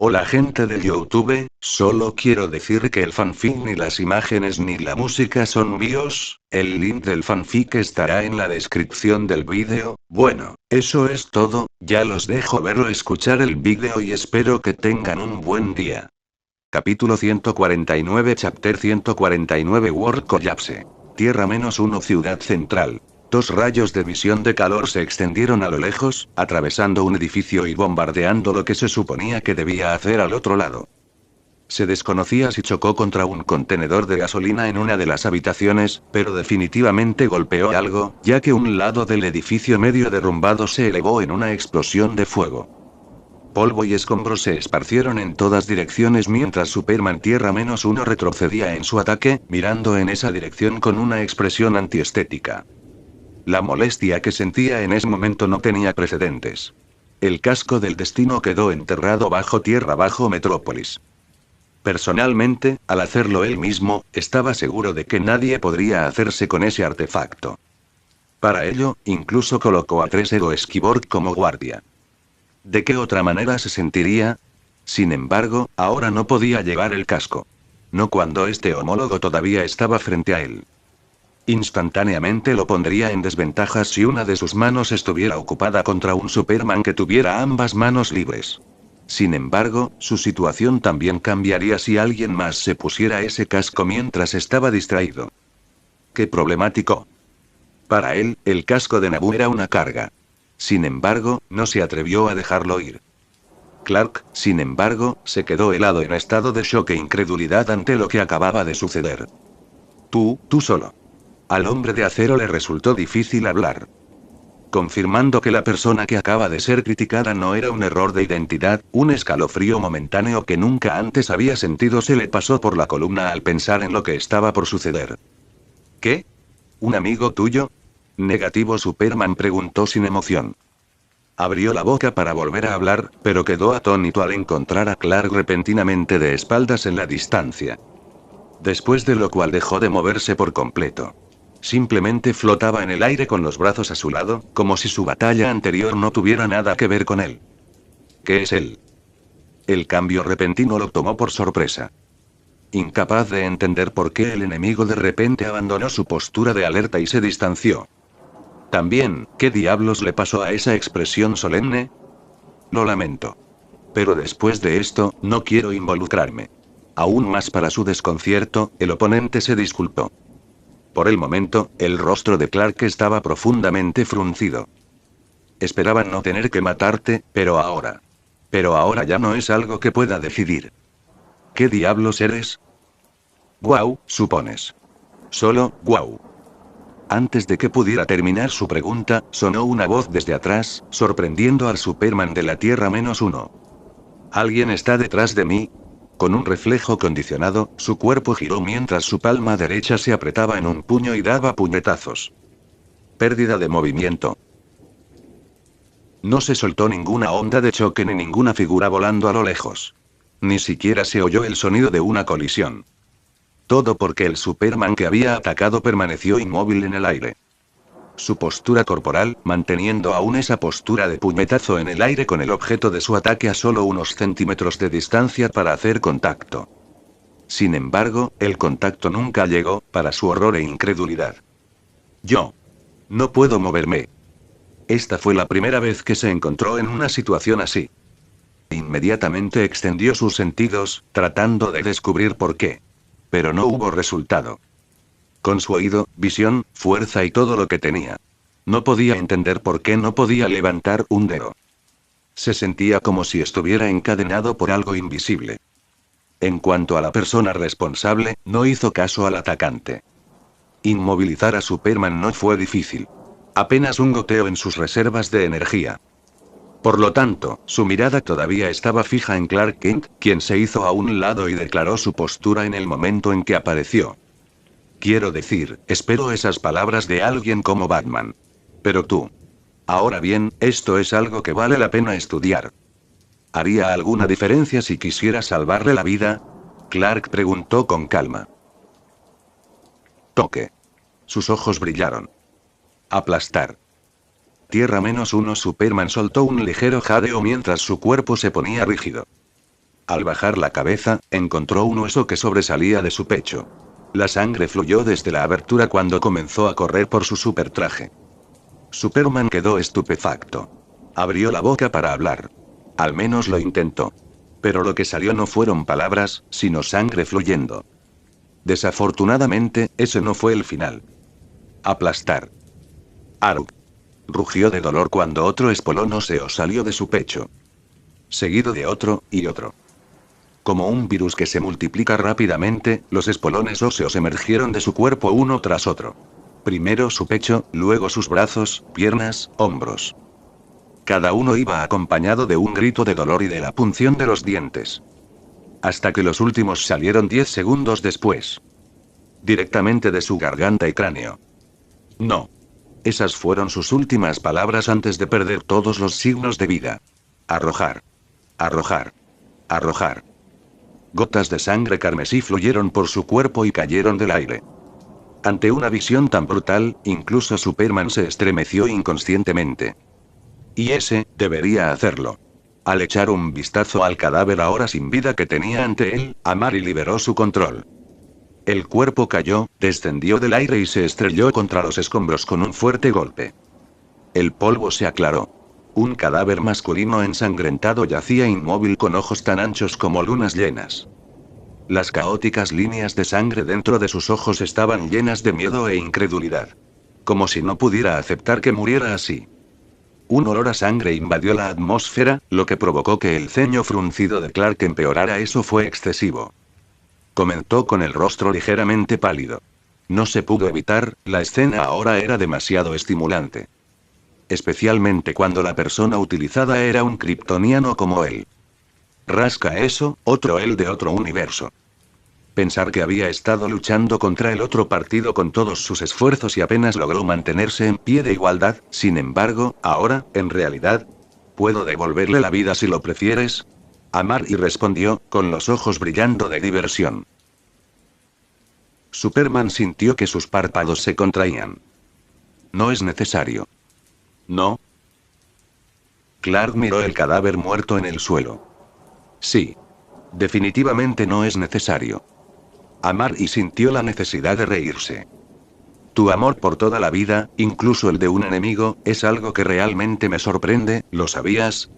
Hola gente de YouTube, solo quiero decir que el fanfic ni las imágenes ni la música son míos, el link del fanfic estará en la descripción del vídeo. Bueno, eso es todo, ya los dejo ver o escuchar el vídeo y espero que tengan un buen día. Capítulo 149 Chapter 149 World Collapse. Tierra -1 Ciudad Central. Dos rayos de visión de calor se extendieron a lo lejos, atravesando un edificio y bombardeando lo que se suponía que debía hacer al otro lado. Se desconocía si chocó contra un contenedor de gasolina en una de las habitaciones, pero definitivamente golpeó algo, ya que un lado del edificio medio derrumbado se elevó en una explosión de fuego. Polvo y escombros se esparcieron en todas direcciones mientras Superman Tierra -1 retrocedía en su ataque, mirando en esa dirección con una expresión antiestética. La molestia que sentía en ese momento no tenía precedentes. El casco del destino quedó enterrado bajo tierra bajo Metrópolis. Personalmente, al hacerlo él mismo, estaba seguro de que nadie podría hacerse con ese artefacto. Para ello, incluso colocó a 3 Ego Skyborg como guardia. ¿De qué otra manera se sentiría? Sin embargo, ahora no podía llevar el casco. No cuando este homólogo todavía estaba frente a él. Instantáneamente lo pondría en desventaja si una de sus manos estuviera ocupada contra un Superman que tuviera ambas manos libres. Sin embargo, su situación también cambiaría si alguien más se pusiera ese casco mientras estaba distraído. ¡Qué problemático! Para él, el casco de Nabu era una carga. Sin embargo, no se atrevió a dejarlo ir. Clark, sin embargo, se quedó helado en estado de shock e incredulidad ante lo que acababa de suceder. Tú solo. Al hombre de acero le resultó difícil hablar. Confirmando que la persona que acaba de ser criticada no era un error de identidad, un escalofrío momentáneo que nunca antes había sentido se le pasó por la columna al pensar en lo que estaba por suceder. ¿Qué? ¿Un amigo tuyo? Negativo. Superman preguntó sin emoción. Abrió la boca para volver a hablar, pero quedó atónito al encontrar a Clark repentinamente de espaldas en la distancia. Después de lo cual dejó de moverse por completo. Simplemente flotaba en el aire con los brazos a su lado, como si su batalla anterior no tuviera nada que ver con él. ¿Qué es él? El cambio repentino lo tomó por sorpresa. Incapaz de entender por qué el enemigo de repente abandonó su postura de alerta y se distanció. También, ¿qué diablos le pasó a esa expresión solemne? Lo lamento. Pero después de esto, no quiero involucrarme. Aún más para su desconcierto, el oponente se disculpó. Por el momento, el rostro de Clark estaba profundamente fruncido. Esperaba no tener que matarte, pero ahora. Pero ahora ya no es algo que pueda decidir. ¿Qué diablos eres? Guau, supones. Solo, guau. Antes de que pudiera terminar su pregunta, sonó una voz desde atrás, sorprendiendo al Superman de la Tierra -1. ¿Alguien está detrás de mí? Con un reflejo condicionado, su cuerpo giró mientras su palma derecha se apretaba en un puño y daba puñetazos. Pérdida de movimiento. No se soltó ninguna onda de choque ni ninguna figura volando a lo lejos. Ni siquiera se oyó el sonido de una colisión. Todo porque el Superman que había atacado permaneció inmóvil en el aire. Su postura corporal, manteniendo aún esa postura de puñetazo en el aire con el objeto de su ataque a solo unos centímetros de distancia para hacer contacto. Sin embargo, el contacto nunca llegó, para su horror e incredulidad. Yo. No puedo moverme. Esta fue la primera vez que se encontró en una situación así. Inmediatamente extendió sus sentidos, tratando de descubrir por qué. Pero no hubo resultado. Con su oído, visión, fuerza y todo lo que tenía. No podía entender por qué no podía levantar un dedo. Se sentía como si estuviera encadenado por algo invisible. En cuanto a la persona responsable, no hizo caso al atacante. Inmovilizar a Superman no fue difícil. Apenas un goteo en sus reservas de energía. Por lo tanto, su mirada todavía estaba fija en Clark Kent, quien se hizo a un lado y declaró su postura en el momento en que apareció. Quiero decir, espero esas palabras de alguien como Batman. Pero tú. Ahora bien, esto es algo que vale la pena estudiar. ¿Haría alguna diferencia si quisiera salvarle la vida? Clark preguntó con calma. Toque. Sus ojos brillaron. Aplastar. Tierra -1 Superman soltó un ligero jadeo mientras su cuerpo se ponía rígido. Al bajar la cabeza, encontró un hueso que sobresalía de su pecho. La sangre fluyó desde la abertura cuando comenzó a correr por su supertraje. Superman quedó estupefacto. Abrió la boca para hablar. Al menos lo intentó. Pero lo que salió no fueron palabras, sino sangre fluyendo. Desafortunadamente, ese no fue el final. Aplastar. Arug. Rugió de dolor cuando otro espolón óseo salió de su pecho. Seguido de otro, y otro. Como un virus que se multiplica rápidamente, los espolones óseos emergieron de su cuerpo uno tras otro. Primero su pecho, luego sus brazos, piernas, hombros. Cada uno iba acompañado de un grito de dolor y de la punción de los dientes. Hasta que los últimos salieron 10 segundos después. Directamente de su garganta y cráneo. No. Esas fueron sus últimas palabras antes de perder todos los signos de vida. Arrojar. Arrojar. Arrojar. Gotas de sangre carmesí fluyeron por su cuerpo y cayeron del aire. Ante una visión tan brutal, incluso Superman se estremeció inconscientemente. Y ese, debería hacerlo. Al echar un vistazo al cadáver ahora sin vida que tenía ante él, Amari liberó su control. El cuerpo cayó, descendió del aire y se estrelló contra los escombros con un fuerte golpe. El polvo se aclaró. Un cadáver masculino ensangrentado yacía inmóvil con ojos tan anchos como lunas llenas. Las caóticas líneas de sangre dentro de sus ojos estaban llenas de miedo e incredulidad. Como si no pudiera aceptar que muriera así. Un olor a sangre invadió la atmósfera, lo que provocó que el ceño fruncido de Clark empeorara. Eso fue excesivo. Comentó con el rostro ligeramente pálido. No se pudo evitar, la escena ahora era demasiado estimulante. Especialmente cuando la persona utilizada era un kryptoniano como él. Rasca eso, otro él de otro universo. Pensar que había estado luchando contra el otro partido con todos sus esfuerzos y apenas logró mantenerse en pie de igualdad, sin embargo, ahora, en realidad, ¿puedo devolverle la vida si lo prefieres? Amari respondió, con los ojos brillando de diversión. Superman sintió que sus párpados se contraían. No es necesario. ¿No? Clark miró el cadáver muerto en el suelo. Sí. Definitivamente no es necesario. Amari sintió la necesidad de reírse. Tu amor por toda la vida, incluso el de un enemigo, es algo que realmente me sorprende, ¿lo sabías?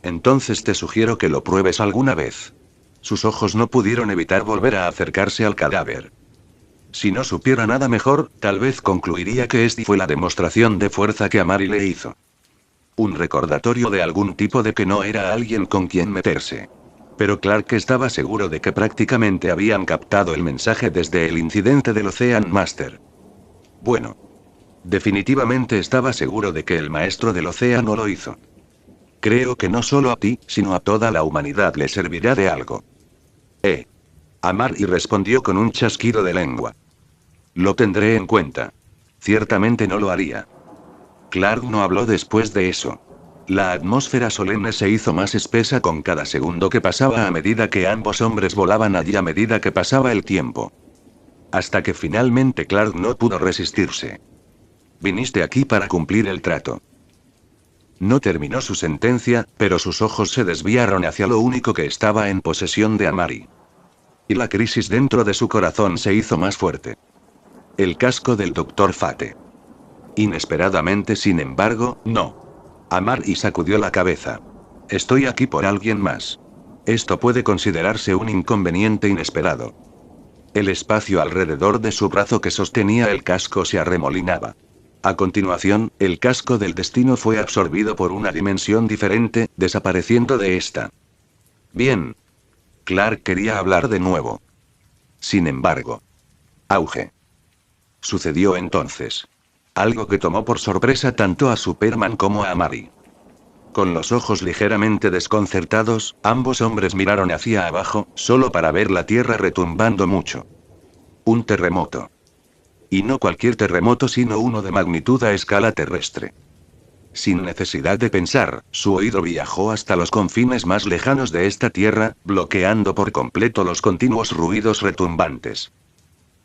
Entonces te sugiero que lo pruebes alguna vez. Sus ojos no pudieron evitar volver a acercarse al cadáver. Si no supiera nada mejor, tal vez concluiría que esta fue la demostración de fuerza que Amari le hizo. Un recordatorio de algún tipo de que no era alguien con quien meterse. Pero Clark estaba seguro de que prácticamente habían captado el mensaje desde el incidente del Ocean Master. Bueno. Definitivamente estaba seguro de que el maestro del océano lo hizo. Creo que no solo a ti, sino a toda la humanidad le servirá de algo. Amari respondió con un chasquido de lengua. Lo tendré en cuenta. Ciertamente no lo haría. Clark no habló después de eso. La atmósfera solemne se hizo más espesa con cada segundo que pasaba a medida que ambos hombres volaban allí a medida que pasaba el tiempo. Hasta que finalmente Clark no pudo resistirse. Viniste aquí para cumplir el trato. No terminó su sentencia, pero sus ojos se desviaron hacia lo único que estaba en posesión de Amari. Y la crisis dentro de su corazón se hizo más fuerte. El casco del Dr. Fate. Inesperadamente, sin embargo, no. Amari sacudió la cabeza. Estoy aquí por alguien más. Esto puede considerarse un inconveniente inesperado. El espacio alrededor de su brazo que sostenía el casco se arremolinaba. A continuación, el casco del destino fue absorbido por una dimensión diferente, desapareciendo de esta. Bien. Clark quería hablar de nuevo. Sin embargo. Auge. Sucedió entonces. Algo que tomó por sorpresa tanto a Superman como a Amari. Con los ojos ligeramente desconcertados, ambos hombres miraron hacia abajo, solo para ver la tierra retumbando mucho. Un terremoto. Y no cualquier terremoto, sino uno de magnitud a escala terrestre. Sin necesidad de pensar, su oído viajó hasta los confines más lejanos de esta tierra, bloqueando por completo los continuos ruidos retumbantes.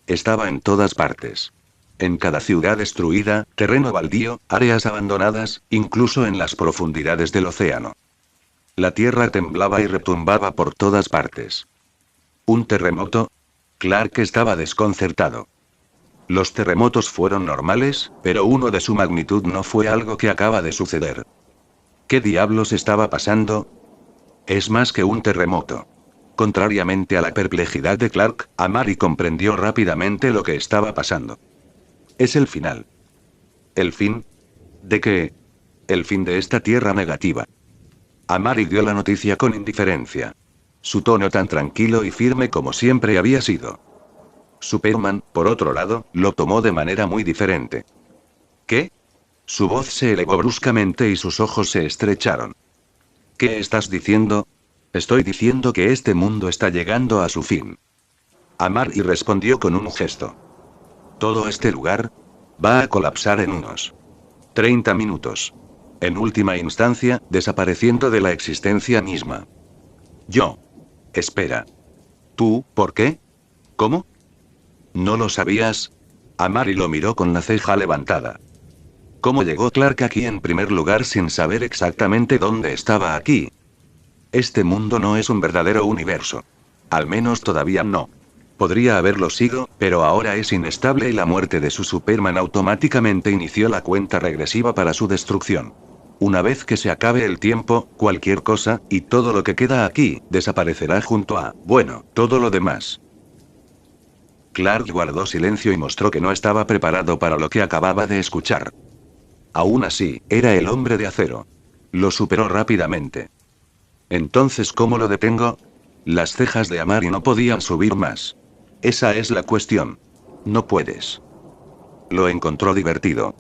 Estaba en todas partes. En cada ciudad destruida, terreno baldío, áreas abandonadas, incluso en las profundidades del océano. La tierra temblaba y retumbaba por todas partes. ¿Un terremoto? Clark estaba desconcertado. Los terremotos fueron normales, pero uno de su magnitud no fue algo que acaba de suceder. ¿Qué diablos estaba pasando? Es más que un terremoto. Contrariamente a la perplejidad de Clark, Amari comprendió rápidamente lo que estaba pasando. Es el final. ¿El fin? ¿De qué? El fin de esta tierra negativa. Amari dio la noticia con indiferencia. Su tono tan tranquilo y firme como siempre había sido. Superman, por otro lado, lo tomó de manera muy diferente. ¿Qué? Su voz se elevó bruscamente y sus ojos se estrecharon. ¿Qué estás diciendo? Estoy diciendo que este mundo está llegando a su fin. Amari respondió con un gesto. Todo este lugar va a colapsar en unos 30 minutos. En última instancia, desapareciendo de la existencia misma. Yo. Espera. ¿Tú, por qué? ¿Cómo? ¿No lo sabías? Amari lo miró con la ceja levantada. ¿Cómo llegó Clark aquí en primer lugar sin saber exactamente dónde estaba aquí? Este mundo no es un verdadero universo. Al menos todavía no. Podría haberlo sido, pero ahora es inestable y la muerte de su Superman automáticamente inició la cuenta regresiva para su destrucción. Una vez que se acabe el tiempo, cualquier cosa, y todo lo que queda aquí, desaparecerá junto a, bueno, todo lo demás. Clark guardó silencio y mostró que no estaba preparado para lo que acababa de escuchar. Aún así, era el hombre de acero. Lo superó rápidamente. Entonces, ¿cómo lo detengo? Las cejas de Amari no podían subir más. Esa es la cuestión. No puedes. Lo encontró divertido.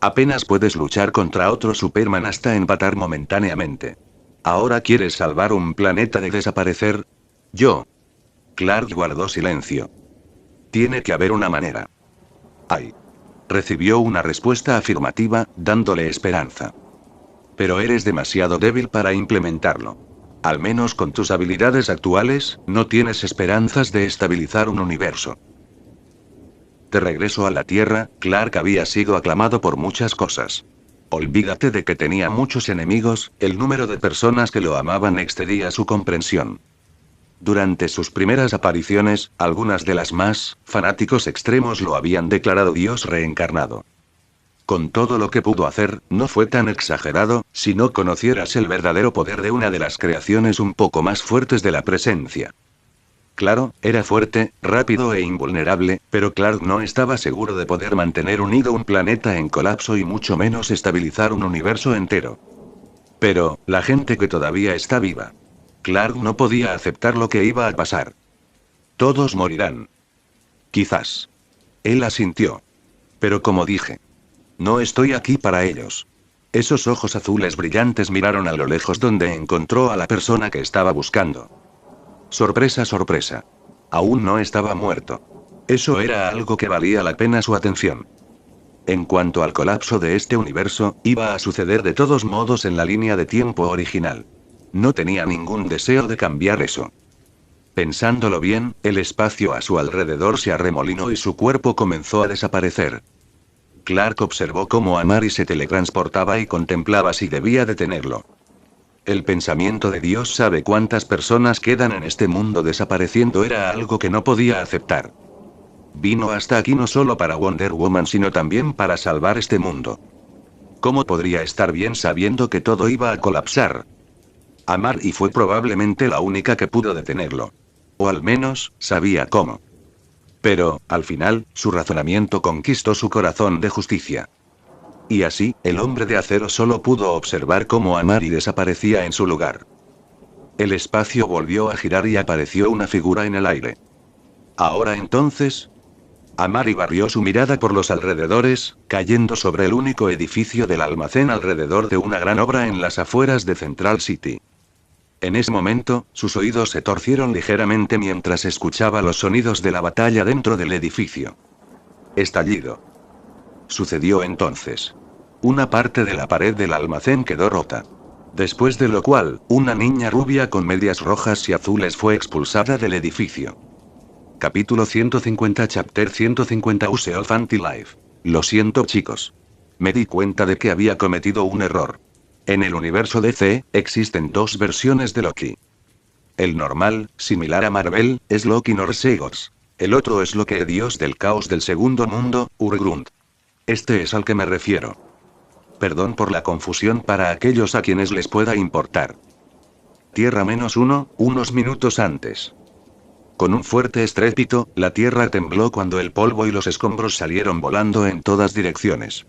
Apenas puedes luchar contra otro Superman hasta empatar momentáneamente. ¿Ahora quieres salvar un planeta de desaparecer? Yo. Clark guardó silencio. Tiene que haber una manera. Ay. Recibió una respuesta afirmativa, dándole esperanza. Pero eres demasiado débil para implementarlo. Al menos con tus habilidades actuales, no tienes esperanzas de estabilizar un universo. De regreso a la Tierra, Clark había sido aclamado por muchas cosas. Olvídate de que tenía muchos enemigos, el número de personas que lo amaban excedía su comprensión. Durante sus primeras apariciones, algunas de las más fanáticos extremos lo habían declarado Dios reencarnado. Con todo lo que pudo hacer, no fue tan exagerado, si no conocieras el verdadero poder de una de las creaciones un poco más fuertes de la presencia. Claro, era fuerte, rápido e invulnerable, pero Clark no estaba seguro de poder mantener unido un planeta en colapso y mucho menos estabilizar un universo entero. Pero, la gente que todavía está viva. Clark no podía aceptar lo que iba a pasar. Todos morirán. Quizás. Él asintió. Pero como dije. No estoy aquí para ellos. Esos ojos azules brillantes miraron a lo lejos donde encontró a la persona que estaba buscando. Sorpresa, sorpresa. Aún no estaba muerto. Eso era algo que valía la pena su atención. En cuanto al colapso de este universo, iba a suceder de todos modos en la línea de tiempo original. No tenía ningún deseo de cambiar eso. Pensándolo bien, el espacio a su alrededor se arremolinó y su cuerpo comenzó a desaparecer. Clark observó cómo Amari se teletransportaba y contemplaba si debía detenerlo. El pensamiento de Dios sabe cuántas personas quedan en este mundo desapareciendo era algo que no podía aceptar. Vino hasta aquí no solo para Wonder Woman sino también para salvar este mundo. ¿Cómo podría estar bien sabiendo que todo iba a colapsar? Amari fue probablemente la única que pudo detenerlo. O al menos, sabía cómo. Pero, al final, su razonamiento conquistó su corazón de justicia. Y así, el hombre de acero solo pudo observar cómo Amari desaparecía en su lugar. El espacio volvió a girar y apareció una figura en el aire. Ahora entonces... Amari barrió su mirada por los alrededores, cayendo sobre el único edificio del almacén alrededor de una gran obra en las afueras de Central City. En ese momento, sus oídos se torcieron ligeramente mientras escuchaba los sonidos de la batalla dentro del edificio. Estallido. Sucedió entonces. Una parte de la pared del almacén quedó rota. Después de lo cual, una niña rubia con medias rojas y azules fue expulsada del edificio. Capítulo 150 Chapter 150 Use of Anti-Life. Lo siento chicos. Me di cuenta de que había cometido un error. En el universo DC, existen dos versiones de Loki. El normal, similar a Marvel, es Loki Norsegos. El otro es Loki, dios del caos del segundo mundo, Urgrund. Este es al que me refiero. Perdón por la confusión para aquellos a quienes les pueda importar. Tierra -1, unos minutos antes. Con un fuerte estrépito, la tierra tembló cuando el polvo y los escombros salieron volando en todas direcciones.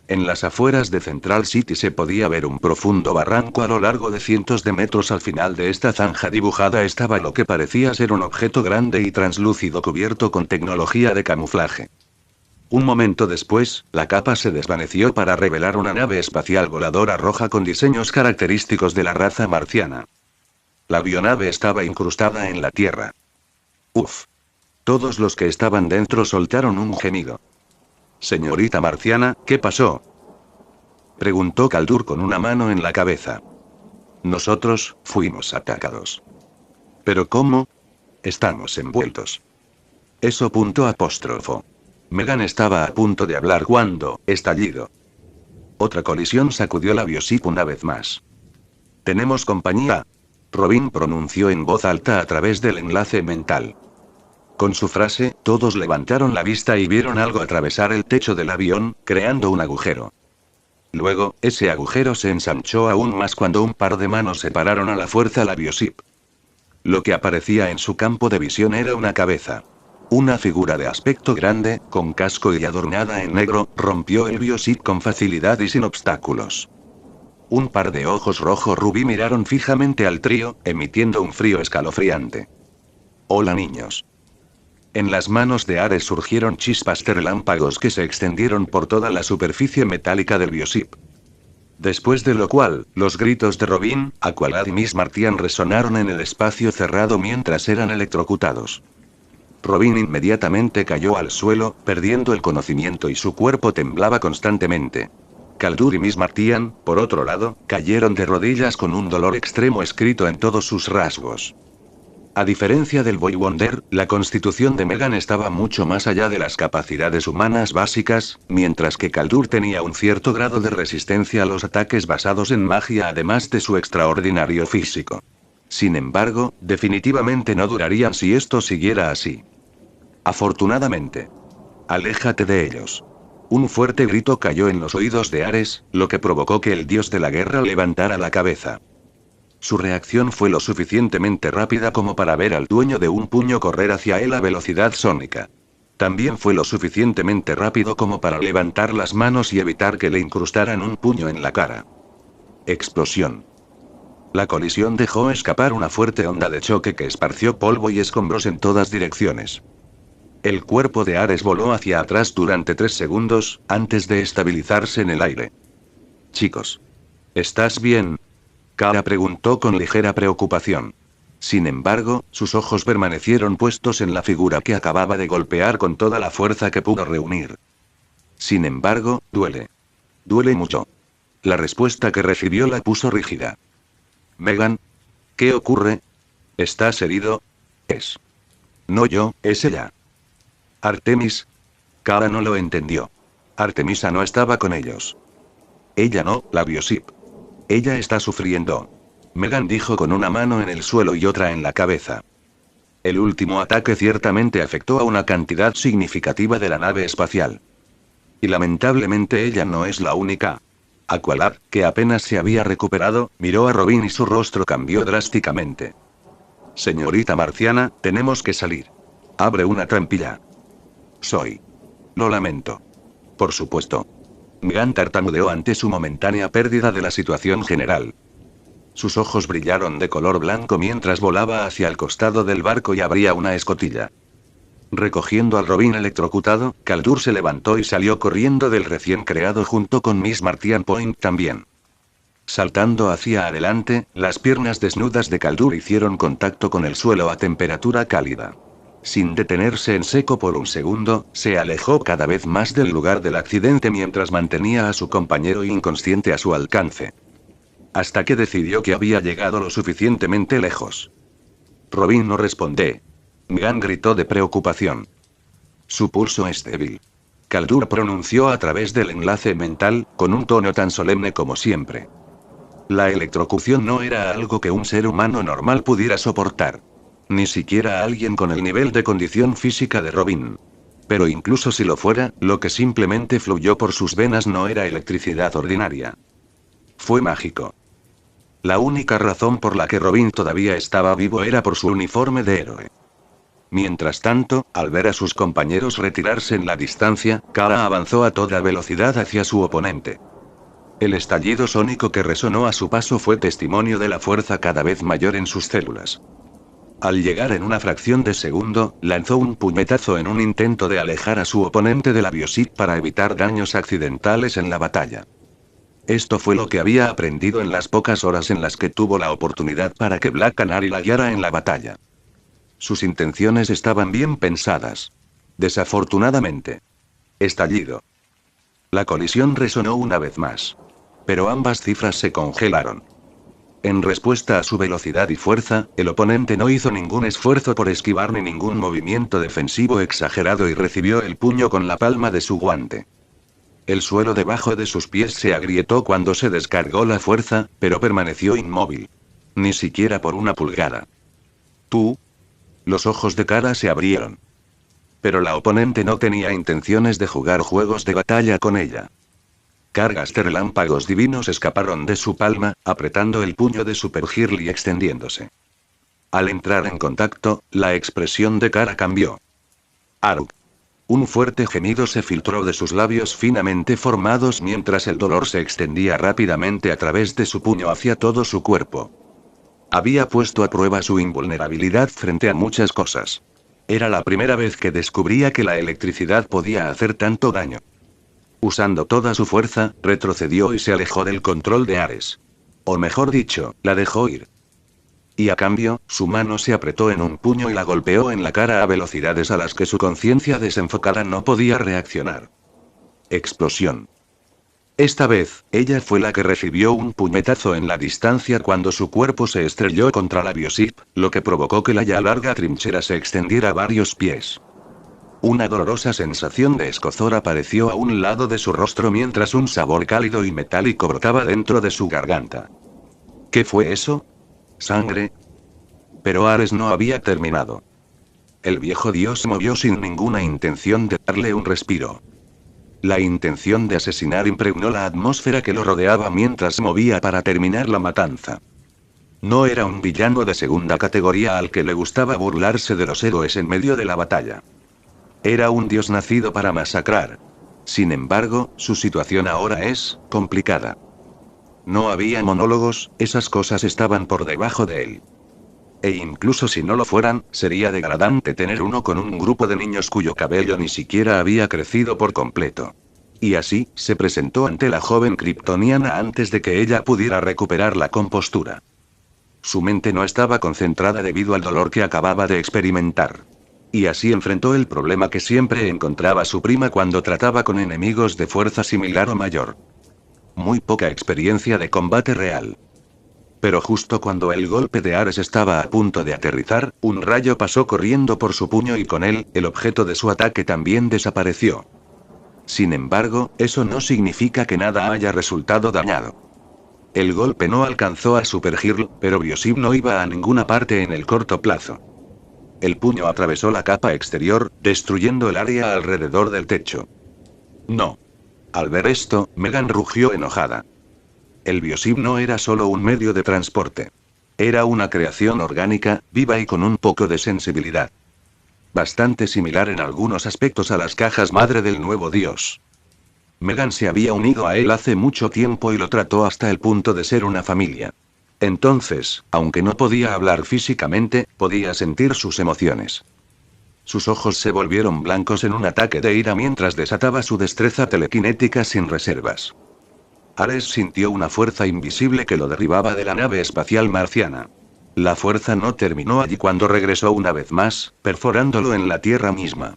En las afueras de Central City se podía ver un profundo barranco a lo largo de cientos de metros. Al final de esta zanja dibujada estaba lo que parecía ser un objeto grande y translúcido cubierto con tecnología de camuflaje. Un momento después, la capa se desvaneció para revelar una nave espacial voladora roja con diseños característicos de la raza marciana. La avionave estaba incrustada en la Tierra. Uf. Todos los que estaban dentro soltaron un gemido. Señorita Marciana, ¿qué pasó? Preguntó Kaldur con una mano en la cabeza. Nosotros fuimos atacados. ¿Pero cómo? Estamos envueltos. Eso punto apóstrofo. Megan estaba a punto de hablar cuando, estallido. Otra colisión sacudió la biosip una vez más. Tenemos compañía. Robin pronunció en voz alta a través del enlace mental. Con su frase, todos levantaron la vista y vieron algo atravesar el techo del avión, creando un agujero. Luego, ese agujero se ensanchó aún más cuando un par de manos separaron a la fuerza la biosip. Lo que aparecía en su campo de visión era una cabeza. Una figura de aspecto grande, con casco y adornada en negro, rompió el biosip con facilidad y sin obstáculos. Un par de ojos rojo rubí miraron fijamente al trío, emitiendo un frío escalofriante. Hola niños. En las manos de Ares surgieron chispas de relámpagos que se extendieron por toda la superficie metálica del biosip. Después de lo cual, los gritos de Robin, Aqualad y Miss Martian resonaron en el espacio cerrado mientras eran electrocutados. Robin inmediatamente cayó al suelo, perdiendo el conocimiento y su cuerpo temblaba constantemente. Kaldur y Miss Martian, por otro lado, cayeron de rodillas con un dolor extremo escrito en todos sus rasgos. A diferencia del Boy Wonder, la constitución de Megan estaba mucho más allá de las capacidades humanas básicas, mientras que Kaldur tenía un cierto grado de resistencia a los ataques basados en magia además de su extraordinario físico. Sin embargo, definitivamente no durarían si esto siguiera así. Afortunadamente. Aléjate de ellos. Un fuerte grito cayó en los oídos de Ares, lo que provocó que el dios de la guerra levantara la cabeza. Su reacción fue lo suficientemente rápida como para ver al dueño de un puño correr hacia él a velocidad sónica. También fue lo suficientemente rápido como para levantar las manos y evitar que le incrustaran un puño en la cara. Explosión. La colisión dejó escapar una fuerte onda de choque que esparció polvo y escombros en todas direcciones. El cuerpo de Ares voló hacia atrás durante 3 segundos, antes de estabilizarse en el aire. Chicos. ¿Estás bien? Kara preguntó con ligera preocupación. Sin embargo, sus ojos permanecieron puestos en la figura que acababa de golpear con toda la fuerza que pudo reunir. Sin embargo, duele. Duele mucho. La respuesta que recibió la puso rígida. Megan. ¿Qué ocurre? ¿Estás herido? Es. No yo, es ella. Artemis. Kara no lo entendió. Artemisa no estaba con ellos. Ella no, la biosip. Ella está sufriendo. Megan dijo con una mano en el suelo y otra en la cabeza. El último ataque ciertamente afectó a una cantidad significativa de la nave espacial. Y lamentablemente ella no es la única. Aqualad, que apenas se había recuperado, miró a Robin y su rostro cambió drásticamente. Señorita Marciana, tenemos que salir. Abre una trampilla. Soy. Lo lamento. Por supuesto. Megan tartamudeó ante su momentánea pérdida de la situación general. Sus ojos brillaron de color blanco mientras volaba hacia el costado del barco y abría una escotilla. Recogiendo al Robin electrocutado, Kaldur se levantó y salió corriendo del recién creado junto con Miss Martian Point también. Saltando hacia adelante, las piernas desnudas de Kaldur hicieron contacto con el suelo a temperatura cálida. Sin detenerse en seco por un segundo, se alejó cada vez más del lugar del accidente mientras mantenía a su compañero inconsciente a su alcance. Hasta que decidió que había llegado lo suficientemente lejos. Robin no responde. Megan gritó de preocupación. Su pulso es débil. Kaldur pronunció a través del enlace mental, con un tono tan solemne como siempre. La electrocución no era algo que un ser humano normal pudiera soportar. Ni siquiera alguien con el nivel de condición física de Robin. Pero incluso si lo fuera, lo que simplemente fluyó por sus venas no era electricidad ordinaria. Fue mágico. La única razón por la que Robin todavía estaba vivo era por su uniforme de héroe. Mientras tanto, al ver a sus compañeros retirarse en la distancia, Kara avanzó a toda velocidad hacia su oponente. El estallido sónico que resonó a su paso fue testimonio de la fuerza cada vez mayor en sus células. Al llegar en una fracción de segundo, lanzó un puñetazo en un intento de alejar a su oponente de la Biosip para evitar daños accidentales en la batalla. Esto fue lo que había aprendido en las pocas horas en las que tuvo la oportunidad para que Black Canary la guiara en la batalla. Sus intenciones estaban bien pensadas. Desafortunadamente. Estallido. La colisión resonó una vez más. Pero ambas cifras se congelaron. En respuesta a su velocidad y fuerza, el oponente no hizo ningún esfuerzo por esquivar ni ningún movimiento defensivo exagerado y recibió el puño con la palma de su guante. El suelo debajo de sus pies se agrietó cuando se descargó la fuerza, pero permaneció inmóvil. Ni siquiera por una pulgada. ¿Tú? Los ojos de Kara se abrieron. Pero la oponente no tenía intenciones de jugar juegos de batalla con ella. Cargas de relámpagos divinos escaparon de su palma, apretando el puño de Super Girl y extendiéndose. Al entrar en contacto, la expresión de Kara cambió. Aruk. Un fuerte gemido se filtró de sus labios finamente formados mientras el dolor se extendía rápidamente a través de su puño hacia todo su cuerpo. Había puesto a prueba su invulnerabilidad frente a muchas cosas. Era la primera vez que descubría que la electricidad podía hacer tanto daño. Usando toda su fuerza, retrocedió y se alejó del control de Ares. O mejor dicho, la dejó ir. Y a cambio, su mano se apretó en un puño y la golpeó en la cara a velocidades a las que su conciencia desenfocada no podía reaccionar. Explosión. Esta vez, ella fue la que recibió un puñetazo en la distancia cuando su cuerpo se estrelló contra la Biosip, lo que provocó que la ya larga trinchera se extendiera varios pies. Una dolorosa sensación de escozor apareció a un lado de su rostro mientras un sabor cálido y metálico brotaba dentro de su garganta. ¿Qué fue eso? ¿Sangre? Pero Ares no había terminado. El viejo dios se movió sin ninguna intención de darle un respiro. La intención de asesinar impregnó la atmósfera que lo rodeaba mientras se movía para terminar la matanza. No era un villano de segunda categoría al que le gustaba burlarse de los héroes en medio de la batalla. Era un dios nacido para masacrar. Sin embargo, su situación ahora es complicada. No había monólogos, esas cosas estaban por debajo de él. E incluso si no lo fueran, sería degradante tener uno con un grupo de niños cuyo cabello ni siquiera había crecido por completo. Y así, se presentó ante la joven kryptoniana antes de que ella pudiera recuperar la compostura. Su mente no estaba concentrada debido al dolor que acababa de experimentar. Y así enfrentó el problema que siempre encontraba su prima cuando trataba con enemigos de fuerza similar o mayor. Muy poca experiencia de combate real. Pero justo cuando el golpe de Ares estaba a punto de aterrizar, un rayo pasó corriendo por su puño y con él, el objeto de su ataque también desapareció. Sin embargo, eso no significa que nada haya resultado dañado. El golpe no alcanzó a Super Girl, pero Biosip no iba a ninguna parte en el corto plazo. El puño atravesó la capa exterior, destruyendo el área alrededor del techo. No. Al ver esto, Megan rugió enojada. El Biosip no era solo un medio de transporte. Era una creación orgánica, viva y con un poco de sensibilidad. Bastante similar en algunos aspectos a las cajas madre del nuevo dios. Megan se había unido a él hace mucho tiempo y lo trató hasta el punto de ser una familia. Entonces, aunque no podía hablar físicamente, podía sentir sus emociones. Sus ojos se volvieron blancos en un ataque de ira mientras desataba su destreza telequinética sin reservas. Ares sintió una fuerza invisible que lo derribaba de la nave espacial marciana. La fuerza no terminó allí cuando regresó una vez más, perforándolo en la Tierra misma.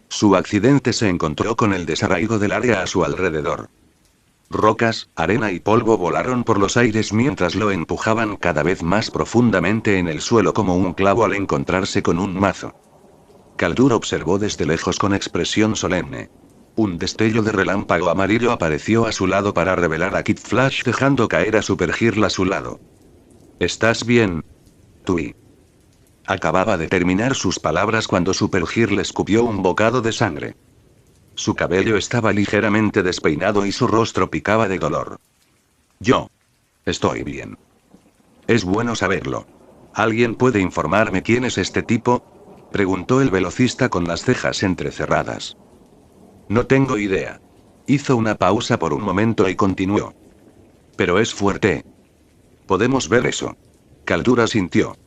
Su accidente se encontró con el desarraigo del área a su alrededor. Rocas, arena y polvo volaron por los aires mientras lo empujaban cada vez más profundamente en el suelo como un clavo al encontrarse con un mazo. Kaldur observó desde lejos con expresión solemne. Un destello de relámpago amarillo apareció a su lado para revelar a Kid Flash dejando caer a Super Girl a su lado. ¿Estás bien? Tui. Acababa de terminar sus palabras cuando Super Girl le escupió un bocado de sangre. Su cabello estaba ligeramente despeinado y su rostro picaba de dolor. Yo. Estoy bien. Es bueno saberlo. ¿Alguien puede informarme quién es este tipo? Preguntó el velocista con las cejas entrecerradas. No tengo idea. Hizo una pausa por un momento y continuó. Pero es fuerte. ¿Podemos ver eso? Caldura sintió.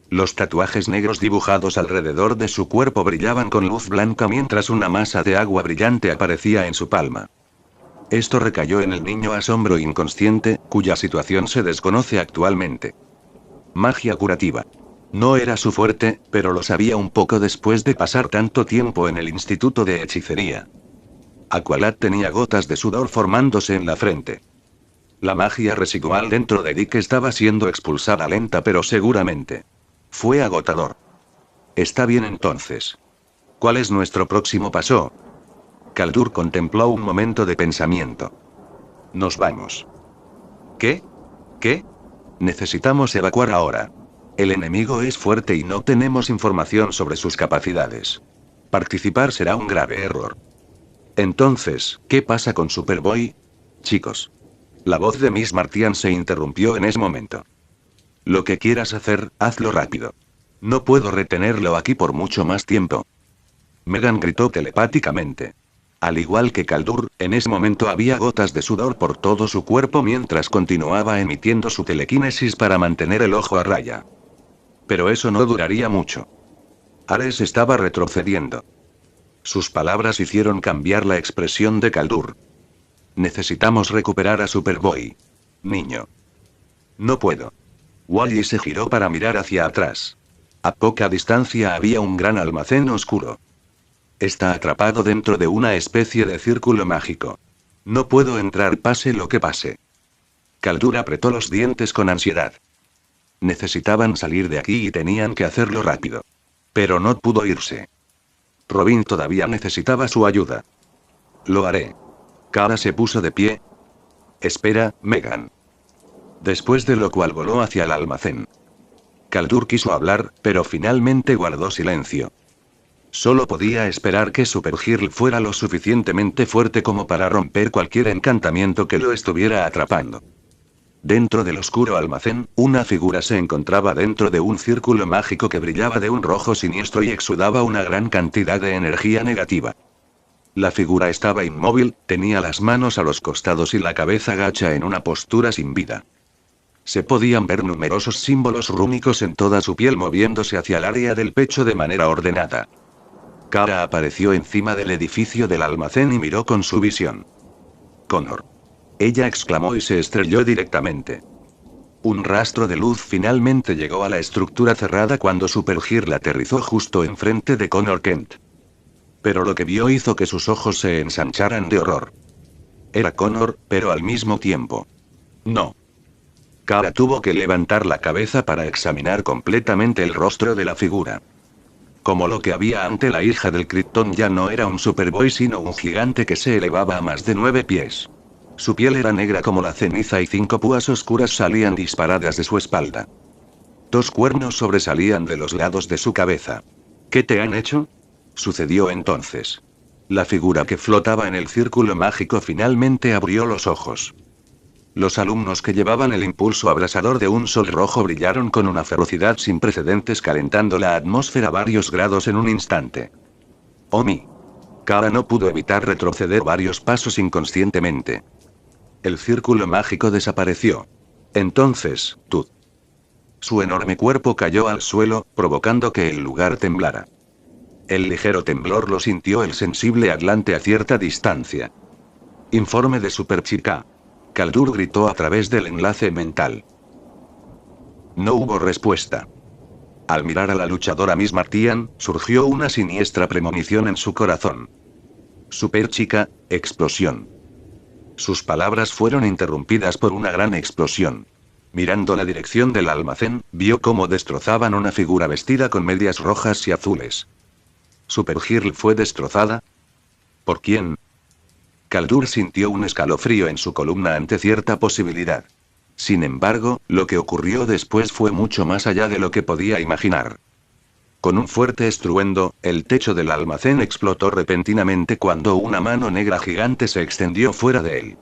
Los tatuajes negros dibujados alrededor de su cuerpo brillaban con luz blanca mientras una masa de agua brillante aparecía en su palma. Esto recayó en el niño asombro inconsciente, cuya situación se desconoce actualmente. Magia curativa. No era su fuerte, pero lo sabía un poco después de pasar tanto tiempo en el instituto de hechicería. Aqualad tenía gotas de sudor formándose en la frente. La magia residual dentro de Dick estaba siendo expulsada lenta pero seguramente. Fue agotador. Está bien entonces. ¿Cuál es nuestro próximo paso? Kaldur contempló un momento de pensamiento. Nos vamos. ¿Qué? ¿Qué? Necesitamos evacuar ahora. El enemigo es fuerte y no tenemos información sobre sus capacidades. Participar será un grave error. Entonces, ¿qué pasa con Superboy? Chicos. La voz de Miss Martian se interrumpió en ese momento. Lo que quieras hacer, hazlo rápido. No puedo retenerlo aquí por mucho más tiempo. Megan gritó telepáticamente. Al igual que Kaldur, en ese momento había gotas de sudor por todo su cuerpo mientras continuaba emitiendo su telequinesis para mantener el ojo a raya. Pero eso no duraría mucho. Ares estaba retrocediendo. Sus palabras hicieron cambiar la expresión de Kaldur. Necesitamos recuperar a Superboy. Niño. No puedo. Wally se giró para mirar hacia atrás. A poca distancia había un gran almacén oscuro. Está atrapado dentro de una especie de círculo mágico. No puedo entrar pase lo que pase. Kaldur apretó los dientes con ansiedad. Necesitaban salir de aquí y tenían que hacerlo rápido. Pero no pudo irse. Robin todavía necesitaba su ayuda. Lo haré. Kara se puso de pie. Espera, Megan. Después de lo cual voló hacia el almacén. Kaldur quiso hablar, pero finalmente guardó silencio. Solo podía esperar que Supergirl fuera lo suficientemente fuerte como para romper cualquier encantamiento que lo estuviera atrapando. Dentro del oscuro almacén, una figura se encontraba dentro de un círculo mágico que brillaba de un rojo siniestro y exudaba una gran cantidad de energía negativa. La figura estaba inmóvil, tenía las manos a los costados y la cabeza gacha en una postura sin vida. Se podían ver numerosos símbolos rúnicos en toda su piel moviéndose hacia el área del pecho de manera ordenada. Kara apareció encima del edificio del almacén y miró con su visión. Connor. Ella exclamó y se estrelló directamente. Un rastro de luz finalmente llegó a la estructura cerrada cuando Supergirl aterrizó justo enfrente de Connor Kent. Pero lo que vio hizo que sus ojos se ensancharan de horror. Era Connor, pero al mismo tiempo. No. Kara tuvo que levantar la cabeza para examinar completamente el rostro de la figura. Como lo que había ante la hija del Krypton ya no era un Superboy sino un gigante que se elevaba a más de 9 pies. Su piel era negra como la ceniza y 5 púas oscuras salían disparadas de su espalda. 2 cuernos sobresalían de los lados de su cabeza. ¿Qué te han hecho? Sucedió entonces. La figura que flotaba en el círculo mágico finalmente abrió los ojos. Los alumnos que llevaban el impulso abrasador de un sol rojo brillaron con una ferocidad sin precedentes calentando la atmósfera varios grados en un instante. Omi. Kara no pudo evitar retroceder varios pasos inconscientemente. El círculo mágico desapareció. Entonces, Tut. Su enorme cuerpo cayó al suelo, provocando que el lugar temblara. El ligero temblor lo sintió el sensible Atlante a cierta distancia. Informe de Superchica. Kaldur gritó a través del enlace mental. No hubo respuesta. Al mirar a la luchadora Miss Martian, surgió una siniestra premonición en su corazón. Superchica, explosión. Sus palabras fueron interrumpidas por una gran explosión. Mirando la dirección del almacén, vio cómo destrozaban una figura vestida con medias rojas y azules. ¿Supergirl fue destrozada? ¿Por quién? Kaldur sintió un escalofrío en su columna ante cierta posibilidad. Sin embargo, lo que ocurrió después fue mucho más allá de lo que podía imaginar. Con un fuerte estruendo, el techo del almacén explotó repentinamente cuando una mano negra gigante se extendió fuera de él.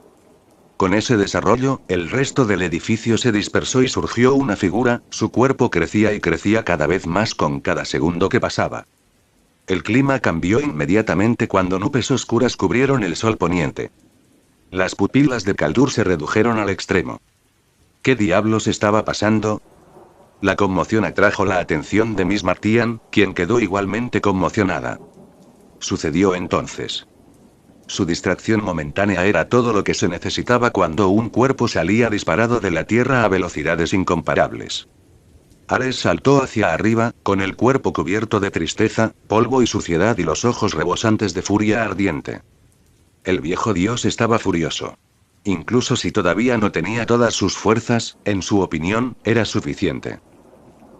Con ese desarrollo, el resto del edificio se dispersó y surgió una figura, su cuerpo crecía y crecía cada vez más con cada segundo que pasaba. El clima cambió inmediatamente cuando nubes oscuras cubrieron el sol poniente. Las pupilas de Kaldur se redujeron al extremo. ¿Qué diablos estaba pasando? La conmoción atrajo la atención de Miss Martian, quien quedó igualmente conmocionada. Sucedió entonces. Su distracción momentánea era todo lo que se necesitaba cuando un cuerpo salía disparado de la tierra a velocidades incomparables. Ares saltó hacia arriba, con el cuerpo cubierto de tristeza, polvo y suciedad y los ojos rebosantes de furia ardiente. El viejo dios estaba furioso. Incluso si todavía no tenía todas sus fuerzas, en su opinión, era suficiente.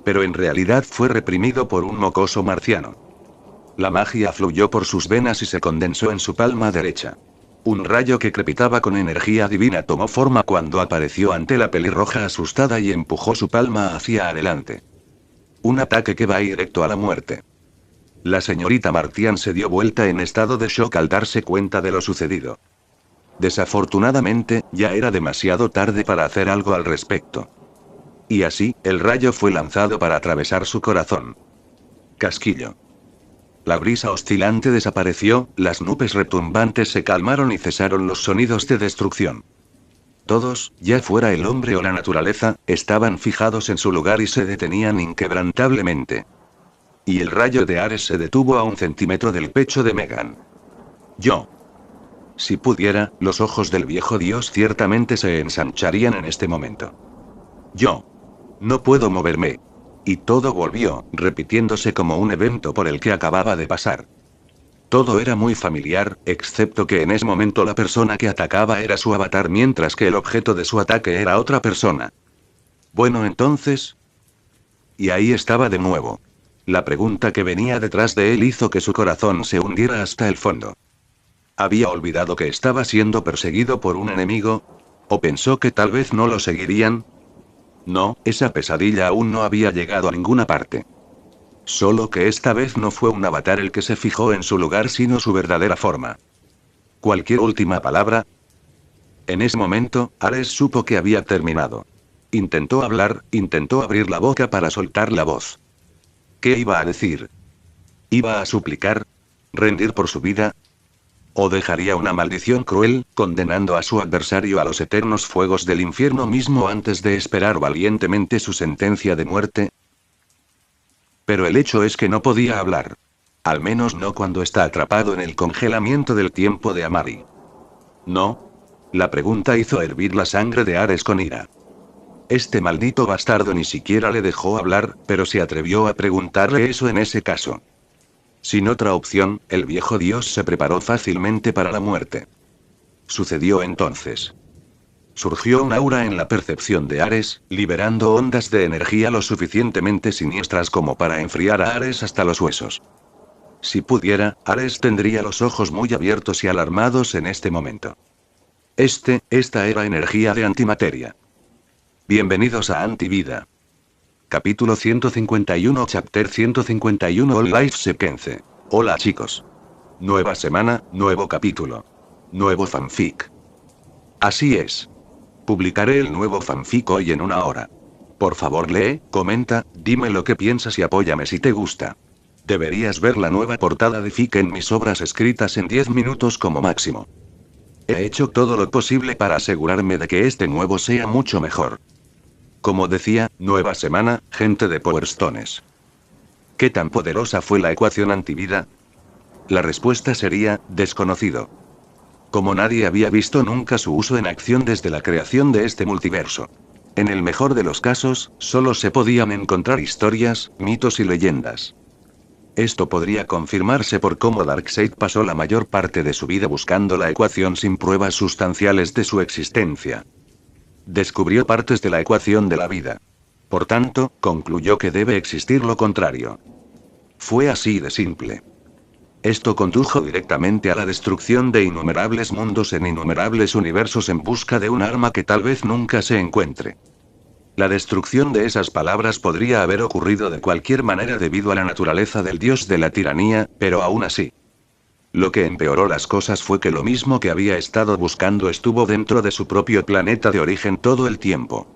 Pero en realidad fue reprimido por un mocoso marciano. La magia fluyó por sus venas y se condensó en su palma derecha. Un rayo que crepitaba con energía divina tomó forma cuando apareció ante la pelirroja asustada y empujó su palma hacia adelante. Un ataque que va directo a la muerte. La señorita Martian se dio vuelta en estado de shock al darse cuenta de lo sucedido. Desafortunadamente, ya era demasiado tarde para hacer algo al respecto. Y así, el rayo fue lanzado para atravesar su corazón. Casquillo. La brisa oscilante desapareció, las nubes retumbantes se calmaron y cesaron los sonidos de destrucción. Todos, ya fuera el hombre o la naturaleza, estaban fijados en su lugar y se detenían inquebrantablemente. Y el rayo de Ares se detuvo a 1 centímetro del pecho de Megan. Yo. Si pudiera, los ojos del viejo dios ciertamente se ensancharían en este momento. Yo. No puedo moverme. Y todo volvió, repitiéndose como un evento por el que acababa de pasar. Todo era muy familiar, excepto que en ese momento la persona que atacaba era su avatar mientras que el objeto de su ataque era otra persona. Bueno, entonces. Y ahí estaba de nuevo. La pregunta que venía detrás de él hizo que su corazón se hundiera hasta el fondo. ¿Había olvidado que estaba siendo perseguido por un enemigo? ¿O pensó que tal vez no lo seguirían? No, esa pesadilla aún no había llegado a ninguna parte. Solo que esta vez no fue un avatar el que se fijó en su lugar sino su verdadera forma. ¿Cualquier última palabra? En ese momento, Ares supo que había terminado. Intentó hablar, intentó abrir la boca para soltar la voz. ¿Qué iba a decir? ¿Iba a suplicar? ¿Rendir por su vida? ¿O dejaría una maldición cruel, condenando a su adversario a los eternos fuegos del infierno mismo antes de esperar valientemente su sentencia de muerte? Pero el hecho es que no podía hablar. Al menos no cuando está atrapado en el congelamiento del tiempo de Amari. ¿No? La pregunta hizo hervir la sangre de Ares con ira. Este maldito bastardo ni siquiera le dejó hablar, pero se atrevió a preguntarle eso en ese caso. Sin otra opción, el viejo dios se preparó fácilmente para la muerte. Sucedió entonces. Surgió un aura en la percepción de Ares, liberando ondas de energía lo suficientemente siniestras como para enfriar a Ares hasta los huesos. Si pudiera, Ares tendría los ojos muy abiertos y alarmados en este momento. Esta era energía de antimateria. Bienvenidos a Antivida. Capítulo 151 Chapter 151 All Life Sequence. Hola chicos. Nueva semana, nuevo capítulo. Nuevo fanfic. Así es. Publicaré el nuevo fanfic hoy en 1 hora. Por favor lee, comenta, dime lo que piensas y apóyame si te gusta. Deberías ver la nueva portada de fic en mis obras escritas en 10 minutos como máximo. He hecho todo lo posible para asegurarme de que este nuevo sea mucho mejor. Como decía, nueva semana, gente de Power Stones. ¿Qué tan poderosa fue la ecuación antivida? La respuesta sería, desconocido. Como nadie había visto nunca su uso en acción desde la creación de este multiverso. En el mejor de los casos, solo se podían encontrar historias, mitos y leyendas. Esto podría confirmarse por cómo Darkseid pasó la mayor parte de su vida buscando la ecuación sin pruebas sustanciales de su existencia. Descubrió partes de la ecuación de la vida. Por tanto, concluyó que debe existir lo contrario. Fue así de simple. Esto condujo directamente a la destrucción de innumerables mundos en innumerables universos en busca de un arma que tal vez nunca se encuentre. La destrucción de esas palabras podría haber ocurrido de cualquier manera debido a la naturaleza del dios de la tiranía, pero aún así. Lo que empeoró las cosas fue que lo mismo que había estado buscando estuvo dentro de su propio planeta de origen todo el tiempo.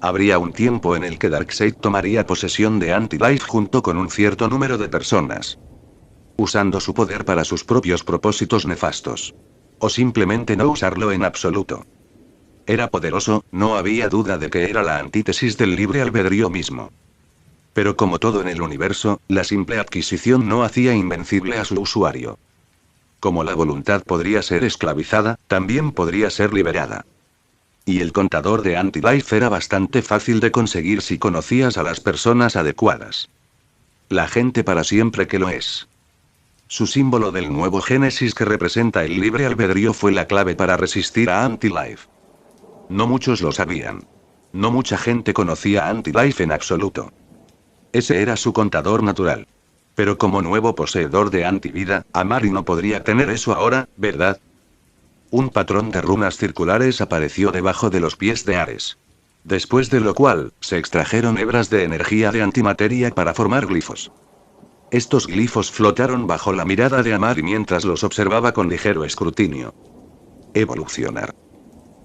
Habría un tiempo en el que Darkseid tomaría posesión de Anti-Life junto con un cierto número de personas, usando su poder para sus propios propósitos nefastos. O simplemente no usarlo en absoluto. Era poderoso, no había duda de que era la antítesis del libre albedrío mismo. Pero como todo en el universo, la simple adquisición no hacía invencible a su usuario. Como la voluntad podría ser esclavizada, también podría ser liberada. Y el contador de Anti-Life era bastante fácil de conseguir si conocías a las personas adecuadas. La gente para siempre que lo es. Su símbolo del nuevo Génesis que representa el libre albedrío fue la clave para resistir a Anti-Life. No muchos lo sabían. No mucha gente conocía a Anti-Life en absoluto. Ese era su contador natural. Pero como nuevo poseedor de Antivida, Amari no podría tener eso ahora, ¿verdad? Un patrón de runas circulares apareció debajo de los pies de Ares. Después de lo cual, se extrajeron hebras de energía de antimateria para formar glifos. Estos glifos flotaron bajo la mirada de Amari mientras los observaba con ligero escrutinio. Evolucionar.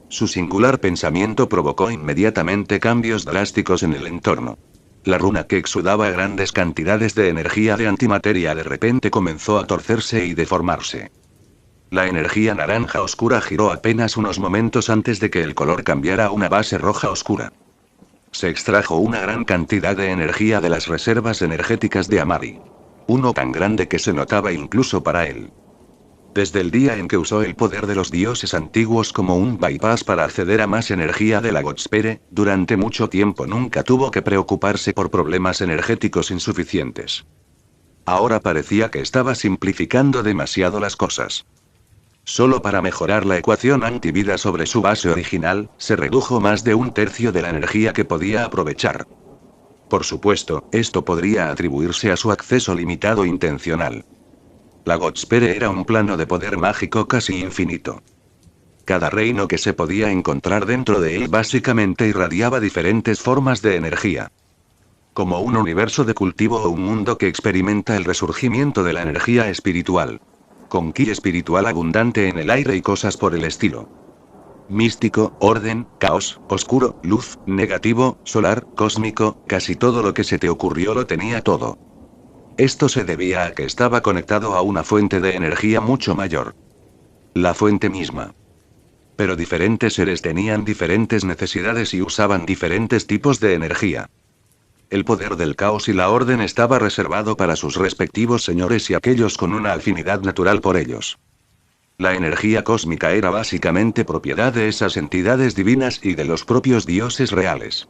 Su singular pensamiento provocó inmediatamente cambios drásticos en el entorno. La runa que exudaba grandes cantidades de energía de antimateria de repente comenzó a torcerse y deformarse. La energía naranja oscura giró apenas unos momentos antes de que el color cambiara a una base roja oscura. Se extrajo una gran cantidad de energía de las reservas energéticas de Amari. Uno tan grande que se notaba incluso para él. Desde el día en que usó el poder de los dioses antiguos como un bypass para acceder a más energía de la Godsphere, durante mucho tiempo nunca tuvo que preocuparse por problemas energéticos insuficientes. Ahora parecía que estaba simplificando demasiado las cosas. Solo para mejorar la ecuación antivida sobre su base original, se redujo más de un tercio de la energía que podía aprovechar. Por supuesto, esto podría atribuirse a su acceso limitado intencional. La Godsphere era un plano de poder mágico casi infinito. Cada reino que se podía encontrar dentro de él básicamente irradiaba diferentes formas de energía. Como un universo de cultivo o un mundo que experimenta el resurgimiento de la energía espiritual. Con ki espiritual abundante en el aire y cosas por el estilo. Místico, orden, caos, oscuro, luz, negativo, solar, cósmico, casi todo lo que se te ocurrió lo tenía todo. Esto se debía a que estaba conectado a una fuente de energía mucho mayor. La fuente misma. Pero diferentes seres tenían diferentes necesidades y usaban diferentes tipos de energía. El poder del caos y la orden estaba reservado para sus respectivos señores y aquellos con una afinidad natural por ellos. La energía cósmica era básicamente propiedad de esas entidades divinas y de los propios dioses reales.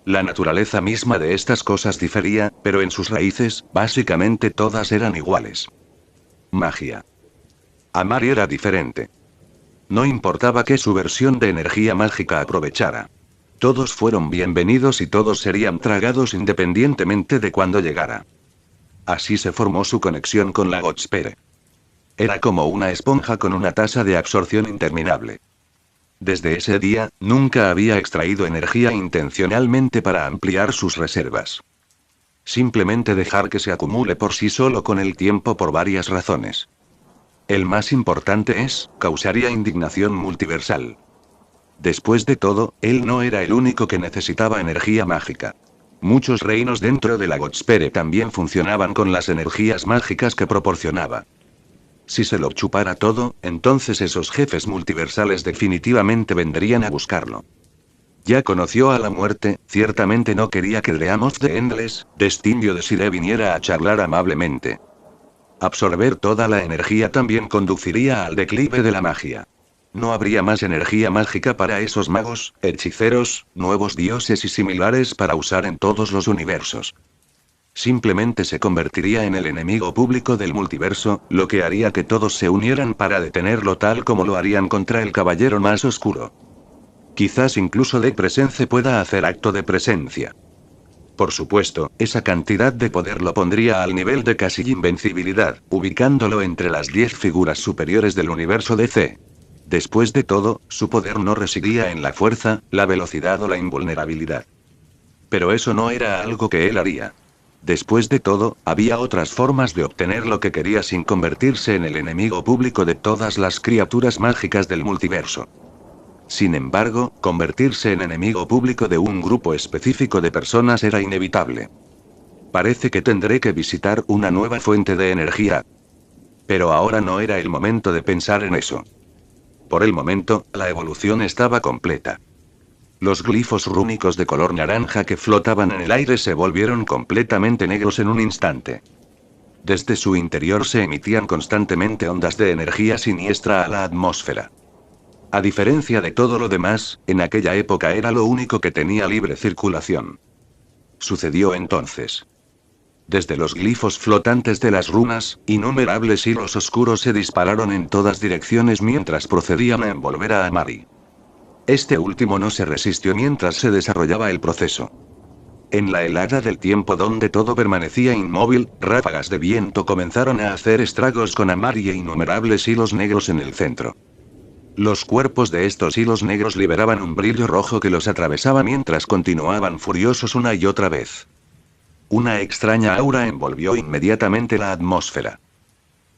La naturaleza misma de estas cosas difería, pero en sus raíces, básicamente todas eran iguales. Magia. Amari era diferente. No importaba qué su versión de energía mágica aprovechara. Todos fueron bienvenidos y todos serían tragados independientemente de cuándo llegara. Así se formó su conexión con la Godsphere. Era como una esponja con una tasa de absorción interminable. Desde ese día, nunca había extraído energía intencionalmente para ampliar sus reservas. Simplemente dejar que se acumule por sí solo con el tiempo por varias razones. El más importante es, causaría indignación multiversal. Después de todo, él no era el único que necesitaba energía mágica. Muchos reinos dentro de la Godsphere también funcionaban con las energías mágicas que proporcionaba. Si se lo chupara todo, entonces esos jefes multiversales definitivamente vendrían a buscarlo. Ya conoció a la muerte, ciertamente no quería que Dream de Endless, Destindio de Side viniera a charlar amablemente. Absorber toda la energía también conduciría al declive de la magia. No habría más energía mágica para esos magos, hechiceros, nuevos dioses y similares para usar en todos los universos. Simplemente se convertiría en el enemigo público del multiverso, lo que haría que todos se unieran para detenerlo tal como lo harían contra el caballero más oscuro. Quizás incluso de presencia pueda hacer acto de presencia. Por supuesto, esa cantidad de poder lo pondría al nivel de casi invencibilidad, ubicándolo entre las 10 figuras superiores del universo DC. Después de todo, su poder no residía en la fuerza, la velocidad o la invulnerabilidad. Pero eso no era algo que él haría. Después de todo, había otras formas de obtener lo que quería sin convertirse en el enemigo público de todas las criaturas mágicas del multiverso. Sin embargo, convertirse en enemigo público de un grupo específico de personas era inevitable. Parece que tendré que visitar una nueva fuente de energía. Pero ahora no era el momento de pensar en eso. Por el momento, la evolución estaba completa. Los glifos rúnicos de color naranja que flotaban en el aire se volvieron completamente negros en un instante. Desde su interior se emitían constantemente ondas de energía siniestra a la atmósfera. A diferencia de todo lo demás, en aquella época era lo único que tenía libre circulación. Sucedió entonces. Desde los glifos flotantes de las runas, innumerables hilos oscuros se dispararon en todas direcciones mientras procedían a envolver a Amari. Este último no se resistió mientras se desarrollaba el proceso. En la helada del tiempo donde todo permanecía inmóvil, ráfagas de viento comenzaron a hacer estragos con Amari e innumerables hilos negros en el centro. Los cuerpos de estos hilos negros liberaban un brillo rojo que los atravesaba mientras continuaban furiosos una y otra vez. Una extraña aura envolvió inmediatamente la atmósfera.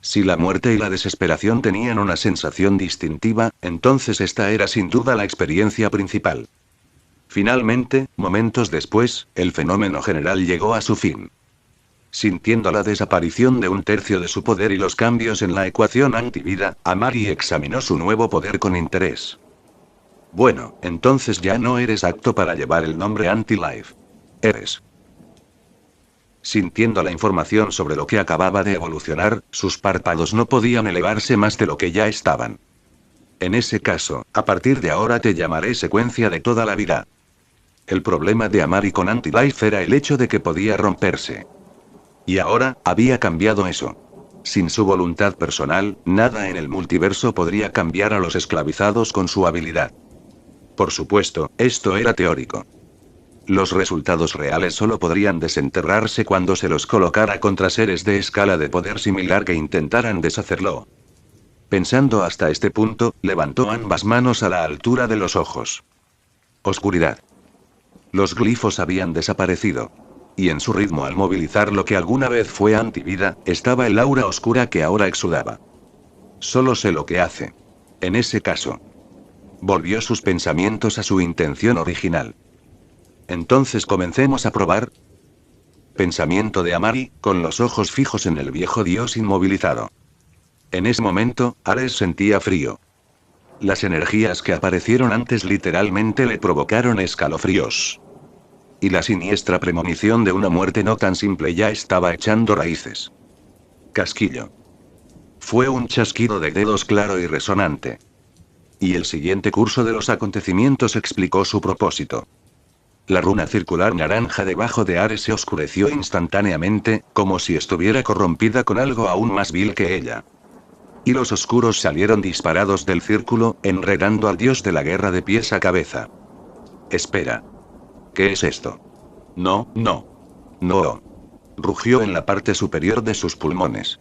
Si la muerte y la desesperación tenían una sensación distintiva, entonces esta era sin duda la experiencia principal. Finalmente, momentos después, el fenómeno general llegó a su fin. Sintiendo la desaparición de un tercio de su poder y los cambios en la ecuación antivida, Amari examinó su nuevo poder con interés. Bueno, entonces ya no eres apto para llevar el nombre Anti-Life. Eres. Sintiendo la información sobre lo que acababa de evolucionar, sus párpados no podían elevarse más de lo que ya estaban. En ese caso, a partir de ahora te llamaré secuencia de toda la vida. El problema de Amari con Anti-Life era el hecho de que podía romperse. Y ahora, había cambiado eso. Sin su voluntad personal, nada en el multiverso podría cambiar a los esclavizados con su habilidad. Por supuesto, esto era teórico. Los resultados reales solo podrían desenterrarse cuando se los colocara contra seres de escala de poder similar que intentaran deshacerlo. Pensando hasta este punto, levantó ambas manos a la altura de los ojos. Oscuridad. Los glifos habían desaparecido. Y en su ritmo al movilizar lo que alguna vez fue antivida, estaba el aura oscura que ahora exudaba. Solo sé lo que hace. En ese caso. Volvió sus pensamientos a su intención original. Entonces comencemos a probar. Pensamiento de Amari, con los ojos fijos en el viejo dios inmovilizado. En ese momento, Ares sentía frío. Las energías que aparecieron antes literalmente le provocaron escalofríos. Y la siniestra premonición de una muerte no tan simple ya estaba echando raíces. Casquillo. Fue un chasquido de dedos claro y resonante. Y el siguiente curso de los acontecimientos explicó su propósito. La runa circular naranja debajo de Ares se oscureció instantáneamente, como si estuviera corrompida con algo aún más vil que ella. Hilos oscuros salieron disparados del círculo, enredando al dios de la guerra de pies a cabeza. Espera. ¿Qué es esto? No, no. No. Rugió en la parte superior de sus pulmones.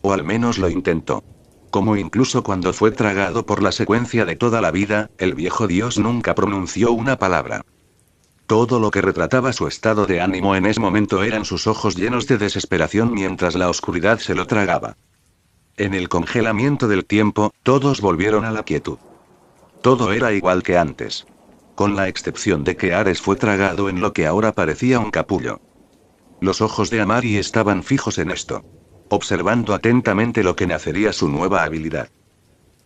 O al menos lo intentó. Como incluso cuando fue tragado por la secuencia de toda la vida, el viejo dios nunca pronunció una palabra. Todo lo que retrataba su estado de ánimo en ese momento eran sus ojos llenos de desesperación mientras la oscuridad se lo tragaba. En el congelamiento del tiempo, todos volvieron a la quietud. Todo era igual que antes. Con la excepción de que Ares fue tragado en lo que ahora parecía un capullo. Los ojos de Amari estaban fijos en esto. Observando atentamente lo que nacería su nueva habilidad.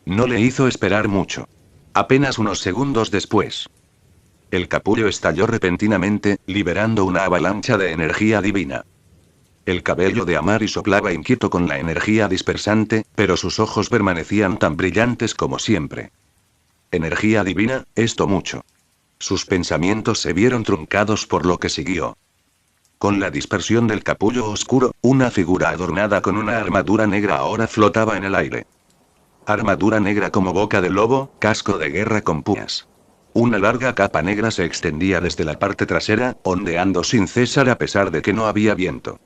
No le hizo esperar mucho. Apenas unos segundos después. El capullo estalló repentinamente, liberando una avalancha de energía divina. El cabello de Amari soplaba inquieto con la energía dispersante, pero sus ojos permanecían tan brillantes como siempre. Energía divina, esto mucho. Sus pensamientos se vieron truncados por lo que siguió. Con la dispersión del capullo oscuro, una figura adornada con una armadura negra ahora flotaba en el aire. Armadura negra como boca de lobo, casco de guerra con puñas. Una larga capa negra se extendía desde la parte trasera, ondeando sin cesar a pesar de que no había viento.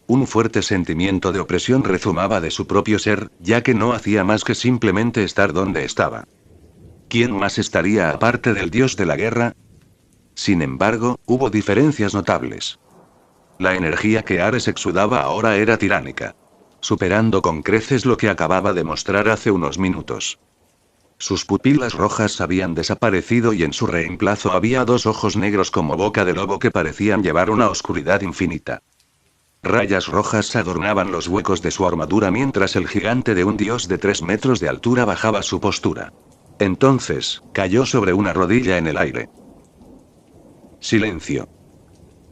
Un fuerte sentimiento de opresión rezumaba de su propio ser, ya que no hacía más que simplemente estar donde estaba. ¿Quién más estaría aparte del dios de la guerra? Sin embargo, hubo diferencias notables. La energía que Ares exudaba ahora era tiránica, superando con creces lo que acababa de mostrar hace unos minutos. Sus pupilas rojas habían desaparecido y en su reemplazo había dos ojos negros como boca de lobo que parecían llevar una oscuridad infinita. Rayas rojas adornaban los huecos de su armadura mientras el gigante de un dios de 3 metros de altura bajaba su postura. Entonces, cayó sobre una rodilla en el aire. Silencio.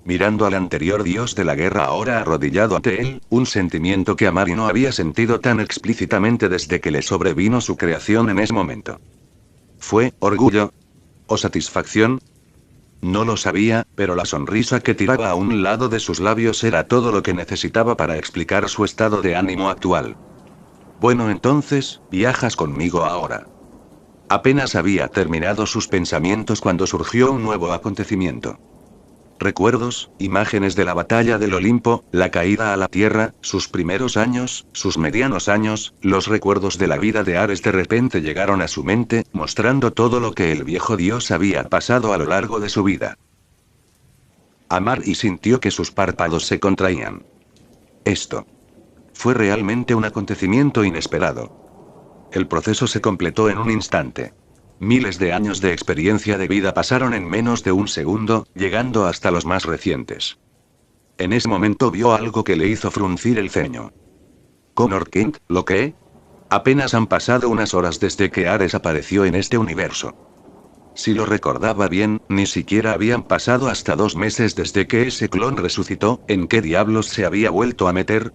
Mirando al anterior dios de la guerra ahora arrodillado ante él, un sentimiento que Amari no había sentido tan explícitamente desde que le sobrevino su creación en ese momento. ¿Fue orgullo? ¿O satisfacción? No lo sabía, pero la sonrisa que tiraba a un lado de sus labios era todo lo que necesitaba para explicar su estado de ánimo actual. Bueno, entonces, viajas conmigo ahora. Apenas había terminado sus pensamientos cuando surgió un nuevo acontecimiento. Recuerdos, imágenes de la batalla del Olimpo, la caída a la tierra, sus primeros años, sus medianos años, los recuerdos de la vida de Ares de repente llegaron a su mente, mostrando todo lo que el viejo dios había pasado a lo largo de su vida. Amari sintió que sus párpados se contraían. Esto fue realmente un acontecimiento inesperado. El proceso se completó en un instante. Miles de años de experiencia de vida pasaron en menos de un segundo, llegando hasta los más recientes. En ese momento vio algo que le hizo fruncir el ceño. Connor King, ¿lo qué? Apenas han pasado unas horas desde que Ares apareció en este universo. Si lo recordaba bien, ni siquiera habían pasado hasta 2 meses desde que ese clon resucitó. ¿En qué diablos se había vuelto a meter?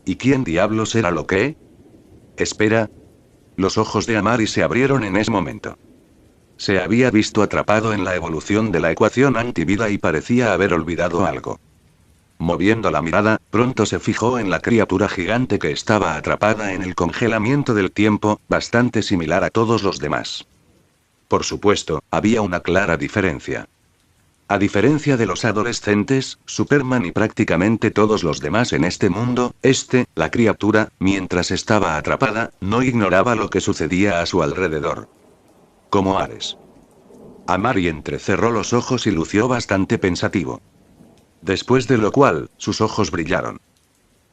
¿Y quién diablos era lo qué? Espera. Los ojos de Amari se abrieron en ese momento. Se había visto atrapado en la evolución de la ecuación antivida y parecía haber olvidado algo. Moviendo la mirada, pronto se fijó en la criatura gigante que estaba atrapada en el congelamiento del tiempo, bastante similar a todos los demás. Por supuesto, había una clara diferencia. A diferencia de los adolescentes, Superman y prácticamente todos los demás en este mundo, la criatura, mientras estaba atrapada, no ignoraba lo que sucedía a su alrededor. Como Ares. Amari entrecerró los ojos y lució bastante pensativo. Después de lo cual, sus ojos brillaron.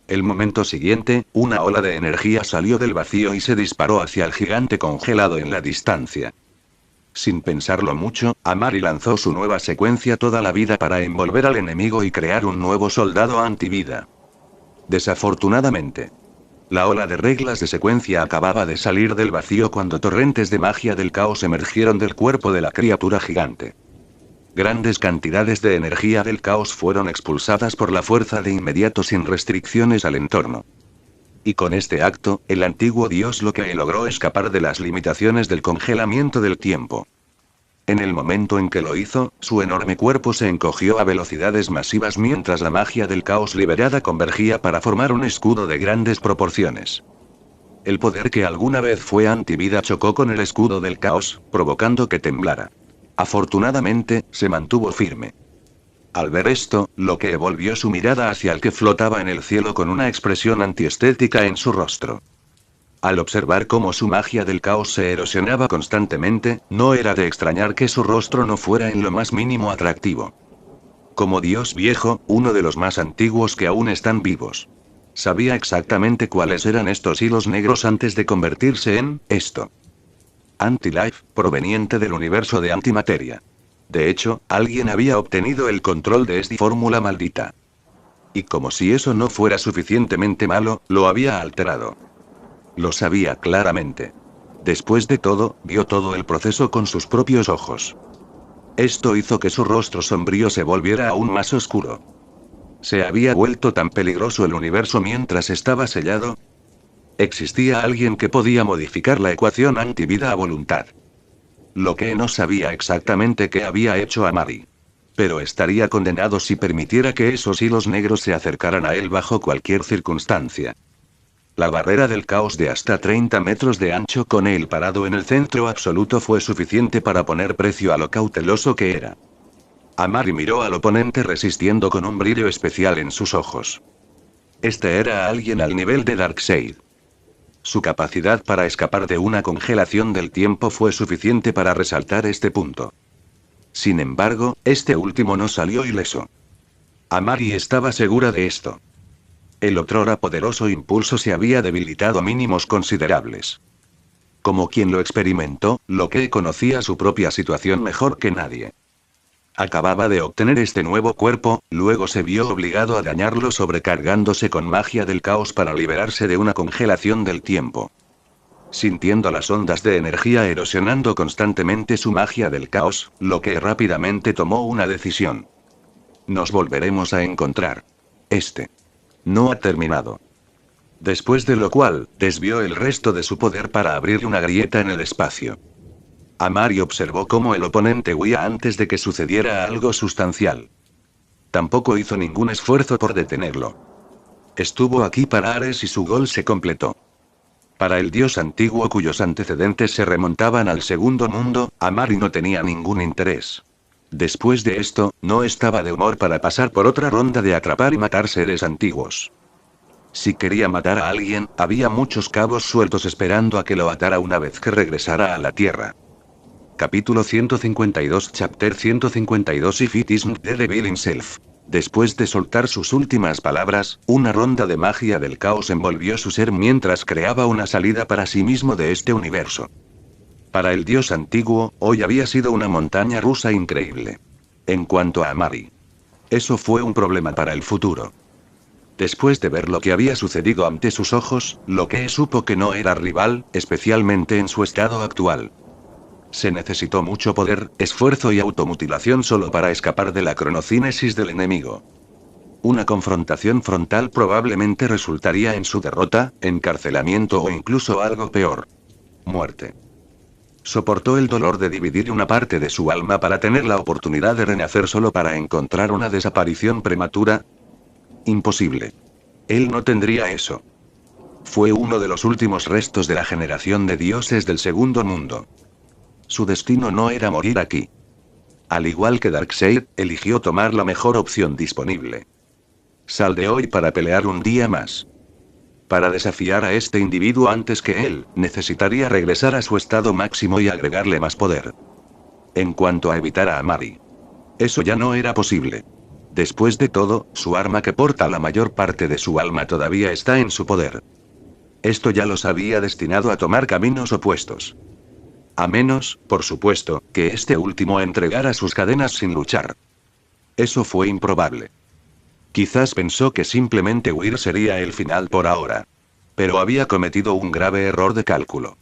El momento siguiente, una ola de energía salió del vacío y se disparó hacia el gigante congelado en la distancia. Sin pensarlo mucho, Amari lanzó su nueva secuencia toda la vida para envolver al enemigo y crear un nuevo soldado antivida. Desafortunadamente, la ola de reglas de secuencia acababa de salir del vacío cuando torrentes de magia del caos emergieron del cuerpo de la criatura gigante. Grandes cantidades de energía del caos fueron expulsadas por la fuerza de inmediato sin restricciones al entorno. Y con este acto, el antiguo dios Loki logró escapar de las limitaciones del congelamiento del tiempo. En el momento en que lo hizo, su enorme cuerpo se encogió a velocidades masivas mientras la magia del caos liberada convergía para formar un escudo de grandes proporciones. El poder que alguna vez fue antivida chocó con el escudo del caos, provocando que temblara. Afortunadamente, se mantuvo firme. Al ver esto, Loki volvió su mirada hacia el que flotaba en el cielo con una expresión antiestética en su rostro. Al observar cómo su magia del caos se erosionaba constantemente, no era de extrañar que su rostro no fuera en lo más mínimo atractivo. Como dios viejo, uno de los más antiguos que aún están vivos. Sabía exactamente cuáles eran estos hilos negros antes de convertirse en Anti-Life, proveniente del universo de antimateria. De hecho, alguien había obtenido el control de esta fórmula maldita. Y como si eso no fuera suficientemente malo, lo había alterado. Lo sabía claramente. Después de todo, vio todo el proceso con sus propios ojos. Esto hizo que su rostro sombrío se volviera aún más oscuro. ¿Se había vuelto tan peligroso el universo mientras estaba sellado? ¿Existía alguien que podía modificar la ecuación antivida a voluntad? Loki no sabía exactamente qué había hecho Amari. Pero estaría condenado si permitiera que esos hilos negros se acercaran a él bajo cualquier circunstancia. La barrera del caos de hasta 30 metros de ancho con él parado en el centro absoluto fue suficiente para poner precio a lo cauteloso que era. Amari miró al oponente resistiendo con un brillo especial en sus ojos. Este era alguien al nivel de Darkseid. Su capacidad para escapar de una congelación del tiempo fue suficiente para resaltar este punto. Sin embargo, este último no salió ileso. Amari estaba segura de esto. El otrora poderoso impulso se había debilitado a mínimos considerables. Como quien lo experimentó, Locke conocía su propia situación mejor que nadie. Acababa de obtener este nuevo cuerpo, luego se vio obligado a dañarlo sobrecargándose con magia del caos para liberarse de una congelación del tiempo. Sintiendo las ondas de energía erosionando constantemente su magia del caos, Locke rápidamente tomó una decisión. Nos volveremos a encontrar. No ha terminado. Después de lo cual, desvió el resto de su poder para abrir una grieta en el espacio. Amari observó cómo el oponente huía antes de que sucediera algo sustancial. Tampoco hizo ningún esfuerzo por detenerlo. Estuvo aquí para Ares y su gol se completó. Para el dios antiguo cuyos antecedentes se remontaban al segundo mundo, Amari no tenía ningún interés. Después de esto, no estaba de humor para pasar por otra ronda de atrapar y matar seres antiguos. Si quería matar a alguien, había muchos cabos sueltos esperando a que lo atara una vez que regresara a la Tierra. Capítulo 152 Chapter 152 If it isn't the devil himself. Después de soltar sus últimas palabras, una ronda de magia del caos envolvió su ser mientras creaba una salida para sí mismo de este universo. Para el dios antiguo, hoy había sido una montaña rusa increíble. En cuanto a Amari, eso fue un problema para el futuro. Después de ver lo que había sucedido ante sus ojos, Locke supo que no era rival, especialmente en su estado actual. Se necesitó mucho poder, esfuerzo y automutilación solo para escapar de la cronocínesis del enemigo. Una confrontación frontal probablemente resultaría en su derrota, encarcelamiento o incluso algo peor. Muerte. Soportó el dolor de dividir una parte de su alma para tener la oportunidad de renacer solo para encontrar una desaparición prematura. Imposible. Él no tendría eso. Fue uno de los últimos restos de la generación de dioses del segundo mundo. Su destino no era morir aquí. Al igual que Darkseid, eligió tomar la mejor opción disponible. Sal de hoy para pelear un día más. Para desafiar a este individuo antes que él, necesitaría regresar a su estado máximo y agregarle más poder. En cuanto a evitar a Amari, eso ya no era posible. Después de todo, su arma que porta la mayor parte de su alma todavía está en su poder. Esto ya los había destinado a tomar caminos opuestos. A menos, por supuesto, que este último entregara sus cadenas sin luchar. Eso fue improbable. Quizás pensó que simplemente huir sería el final por ahora. Pero había cometido un grave error de cálculo.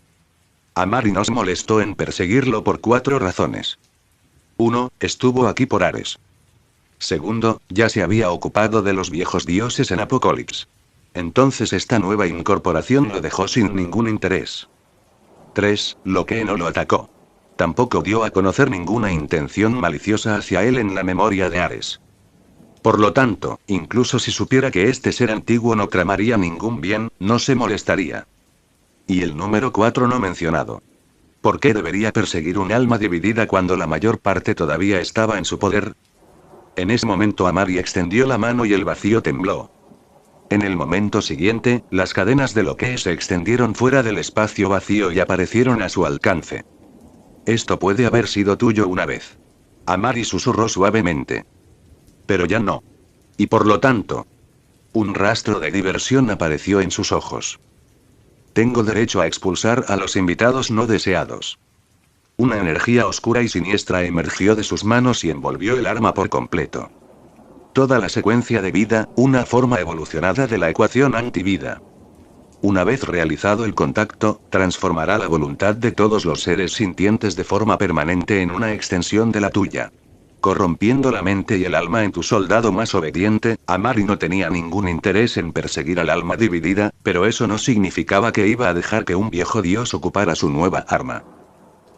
Amari no se molestó en perseguirlo por 4 razones. 1. Estuvo aquí por Ares. Segundo, ya se había ocupado de los viejos dioses en Apocalipsis. Entonces esta nueva incorporación lo dejó sin ningún interés. 3. Locke no lo atacó. Tampoco dio a conocer ninguna intención maliciosa hacia él en la memoria de Ares. Por lo tanto, incluso si supiera que este ser antiguo no tramaría ningún bien, no se molestaría. Y el número 4 no mencionado. ¿Por qué debería perseguir un alma dividida cuando la mayor parte todavía estaba en su poder? En ese momento Amari extendió la mano y el vacío tembló. En el momento siguiente, las cadenas de Locke se extendieron fuera del espacio vacío y aparecieron a su alcance. Esto puede haber sido tuyo una vez. Amari susurró suavemente. Pero ya no. Y por lo tanto, un rastro de diversión apareció en sus ojos. Tengo derecho a expulsar a los invitados no deseados. Una energía oscura y siniestra emergió de sus manos y envolvió el arma por completo. Toda la secuencia de vida, una forma evolucionada de la ecuación antivida. Una vez realizado el contacto, transformará la voluntad de todos los seres sintientes de forma permanente en una extensión de la tuya. Corrompiendo la mente y el alma en tu soldado más obediente, Amari no tenía ningún interés en perseguir al alma dividida, pero eso no significaba que iba a dejar que un viejo dios ocupara su nueva arma.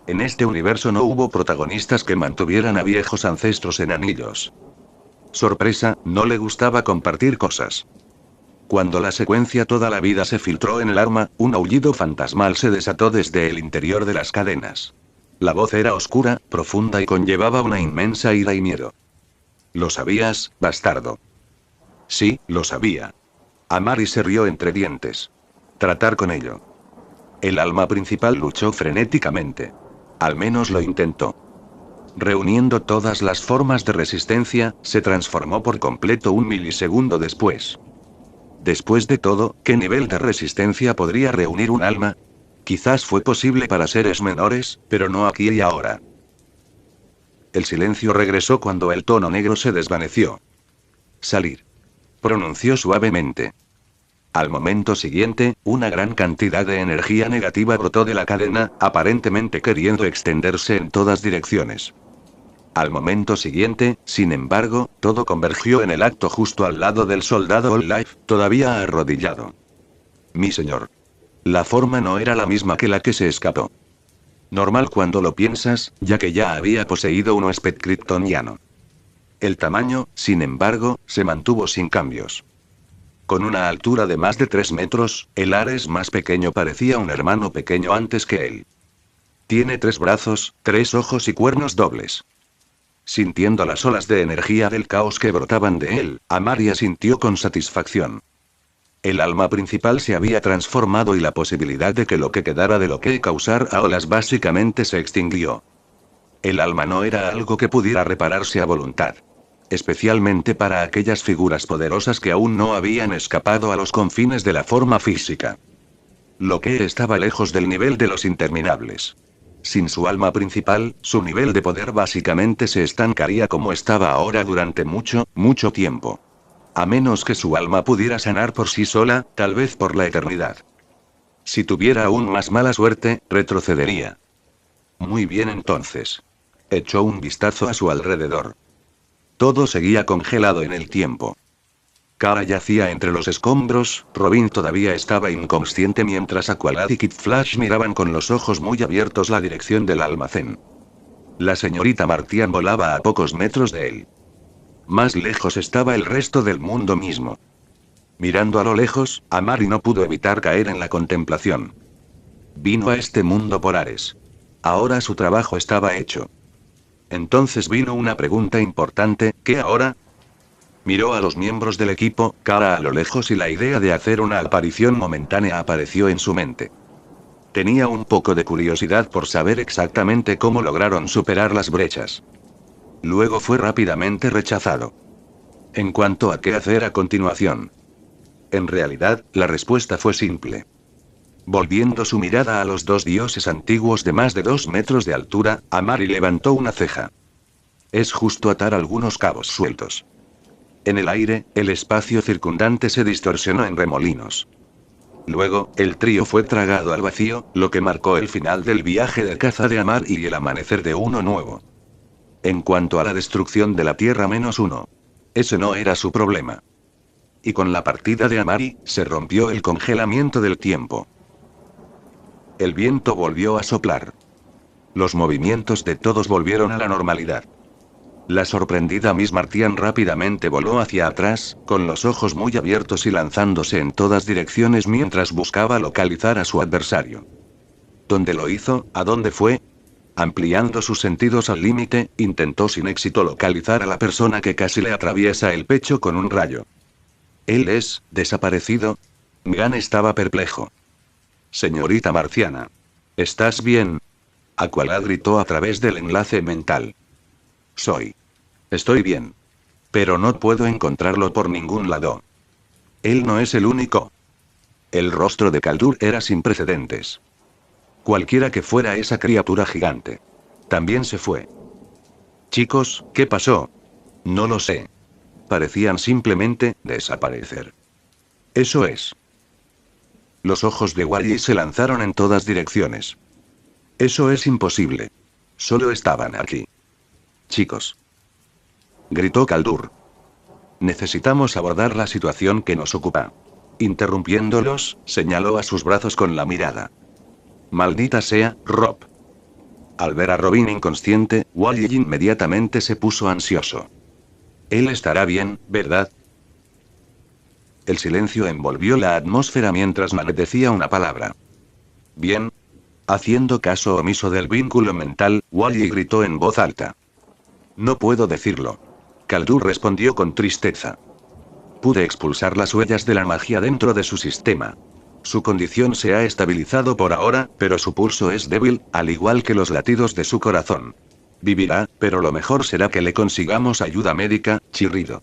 En este universo no hubo protagonistas que mantuvieran a viejos ancestros en anillos. Sorpresa, no le gustaba compartir cosas. Cuando la secuencia toda la vida se filtró en el arma, un aullido fantasmal se desató desde el interior de las cadenas. La voz era oscura, profunda y conllevaba una inmensa ira y miedo. ¿Lo sabías, bastardo? Sí, lo sabía. Amari se rió entre dientes. Tratar con ello. El alma principal luchó frenéticamente. Al menos lo intentó. Reuniendo todas las formas de resistencia, se transformó por completo un milisegundo después. Después de todo, ¿qué nivel de resistencia podría reunir un alma? Quizás fue posible para seres menores, pero no aquí y ahora. El silencio regresó cuando el tono negro se desvaneció. Salir. Pronunció suavemente. Al momento siguiente, una gran cantidad de energía negativa brotó de la cadena, aparentemente queriendo extenderse en todas direcciones. Al momento siguiente, sin embargo, todo convergió en el acto justo al lado del soldado All Life, todavía arrodillado. Mi señor. La forma no era la misma que la que se escapó. Normal cuando lo piensas, ya que ya había poseído un huésped kryptoniano. El tamaño, sin embargo, se mantuvo sin cambios. Con una altura de más de 3 metros, el Ares más pequeño parecía un hermano pequeño antes que él. Tiene 3 brazos, 3 ojos y cuernos dobles. Sintiendo las olas de energía del caos que brotaban de él, Amaria sintió con satisfacción. El alma principal se había transformado y la posibilidad de que lo que quedara de lo que causara olas básicamente se extinguió. El alma no era algo que pudiera repararse a voluntad. Especialmente para aquellas figuras poderosas que aún no habían escapado a los confines de la forma física. Lo que estaba lejos del nivel de los interminables. Sin su alma principal, su nivel de poder básicamente se estancaría como estaba ahora durante mucho, mucho tiempo. A menos que su alma pudiera sanar por sí sola, tal vez por la eternidad. Si tuviera aún más mala suerte, retrocedería. Muy bien entonces. Echó un vistazo a su alrededor. Todo seguía congelado en el tiempo. Kara yacía entre los escombros, Robin todavía estaba inconsciente mientras Aqualad y Kid Flash miraban con los ojos muy abiertos la dirección del almacén. La señorita Martian volaba a pocos metros de él. Más lejos estaba el resto del mundo mismo. Mirando a lo lejos, Amari no pudo evitar caer en la contemplación. Vino a este mundo por Ares. Ahora su trabajo estaba hecho. Entonces vino una pregunta importante, ¿qué ahora? Miró a los miembros del equipo, Kara a lo lejos y la idea de hacer una aparición momentánea apareció en su mente. Tenía un poco de curiosidad por saber exactamente cómo lograron superar las brechas. Luego fue rápidamente rechazado. En cuanto a qué hacer a continuación. En realidad, la respuesta fue simple. Volviendo su mirada a los 2 dioses antiguos de más de 2 metros de altura, Amari levantó una ceja. Es justo atar algunos cabos sueltos. En el aire, el espacio circundante se distorsionó en remolinos. Luego, el trío fue tragado al vacío, lo que marcó el final del viaje de caza de Amari y el amanecer de uno nuevo. En cuanto a la destrucción de la Tierra -1. Ese no era su problema. Y con la partida de Amari, se rompió el congelamiento del tiempo. El viento volvió a soplar. Los movimientos de todos volvieron a la normalidad. La sorprendida Miss Martian rápidamente voló hacia atrás, con los ojos muy abiertos y lanzándose en todas direcciones mientras buscaba localizar a su adversario. ¿Dónde lo hizo? ¿A dónde fue? Ampliando sus sentidos al límite, intentó sin éxito localizar a la persona que casi le atraviesa el pecho con un rayo. ¿Él es desaparecido? Gan estaba perplejo. Señorita Marciana. ¿Estás bien? Aqualad gritó a través del enlace mental. Estoy bien. Pero no puedo encontrarlo por ningún lado. Él no es el único. El rostro de Kaldur era sin precedentes. Cualquiera que fuera esa criatura gigante. También se fue. Chicos, ¿qué pasó? No lo sé. Parecían simplemente desaparecer. Eso es. Los ojos de Wally se lanzaron en todas direcciones. Eso es imposible. Solo estaban aquí. Chicos. Gritó Kaldur. Necesitamos abordar la situación que nos ocupa. Interrumpiéndolos, señaló a sus brazos con la mirada. Maldita sea, Rob. Al ver a Robin inconsciente, Wally inmediatamente se puso ansioso. Él estará bien, ¿verdad? El silencio envolvió la atmósfera mientras Manet decía una palabra. Bien. Haciendo caso omiso del vínculo mental, Wally gritó en voz alta. No puedo decirlo. Kaldur respondió con tristeza. Pude expulsar las huellas de la magia dentro de su sistema. Su condición se ha estabilizado por ahora, pero su pulso es débil, al igual que los latidos de su corazón. Vivirá, pero lo mejor será que le consigamos ayuda médica, chirrido.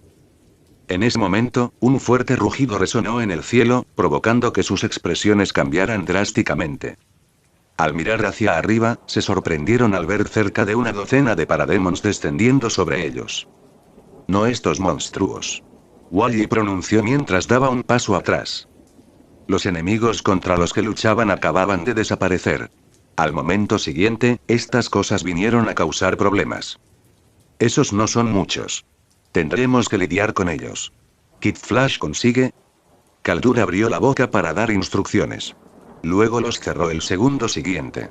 En ese momento, un fuerte rugido resonó en el cielo, provocando que sus expresiones cambiaran drásticamente. Al mirar hacia arriba, se sorprendieron al ver cerca de una docena de parademons descendiendo sobre ellos. No estos monstruos. Wally pronunció mientras daba un paso atrás. Los enemigos contra los que luchaban acababan de desaparecer. Al momento siguiente, estas cosas vinieron a causar problemas. Esos no son muchos. Tendremos que lidiar con ellos. ¿Kid Flash consigue? Kaldur abrió la boca para dar instrucciones. Luego los cerró el segundo siguiente.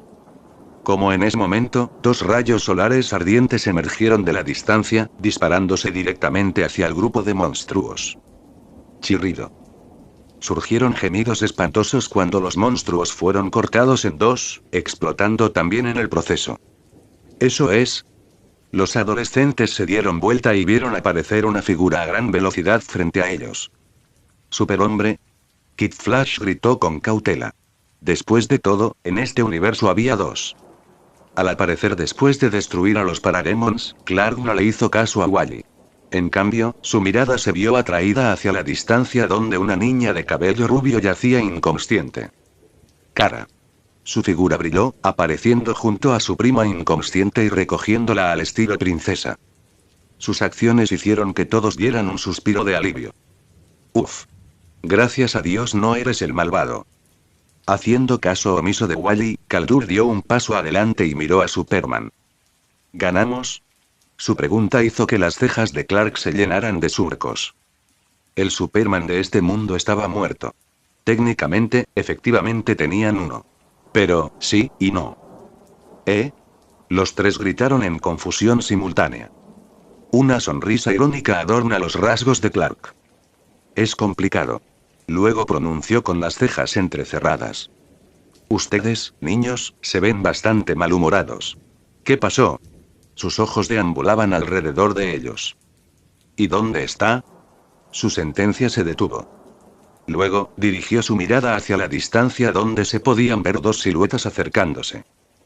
Como en ese momento, dos rayos solares ardientes emergieron de la distancia, disparándose directamente hacia el grupo de monstruos. Chirrido. Surgieron gemidos espantosos cuando los monstruos fueron cortados en dos, explotando también en el proceso. Eso es. Los adolescentes se dieron vuelta y vieron aparecer una figura a gran velocidad frente a ellos. Superhombre. Kid Flash gritó con cautela. Después de todo, en este universo había dos. Al aparecer después de destruir a los Parademons, Clark no le hizo caso a Wally. En cambio, su mirada se vio atraída hacia la distancia donde una niña de cabello rubio yacía inconsciente. Cara. Su figura brilló, apareciendo junto a su prima inconsciente y recogiéndola al estilo princesa. Sus acciones hicieron que todos dieran un suspiro de alivio. Uf. Gracias a Dios no eres el malvado. Haciendo caso omiso de Wally, Kaldur dio un paso adelante y miró a Superman. ¿Ganamos? Su pregunta hizo que las cejas de Clark se llenaran de surcos. El Superman de este mundo estaba muerto. Técnicamente, efectivamente tenían uno. Pero, sí y no. ¿Eh? Los tres gritaron en confusión simultánea. Una sonrisa irónica adorna los rasgos de Clark. Es complicado. Luego pronunció con las cejas entrecerradas. Ustedes, niños, se ven bastante malhumorados. ¿Qué pasó? Sus ojos deambulaban alrededor de ellos. ¿Y dónde está? Su sentencia se detuvo. Luego, dirigió su mirada hacia la distancia donde se podían ver dos siluetas acercándose.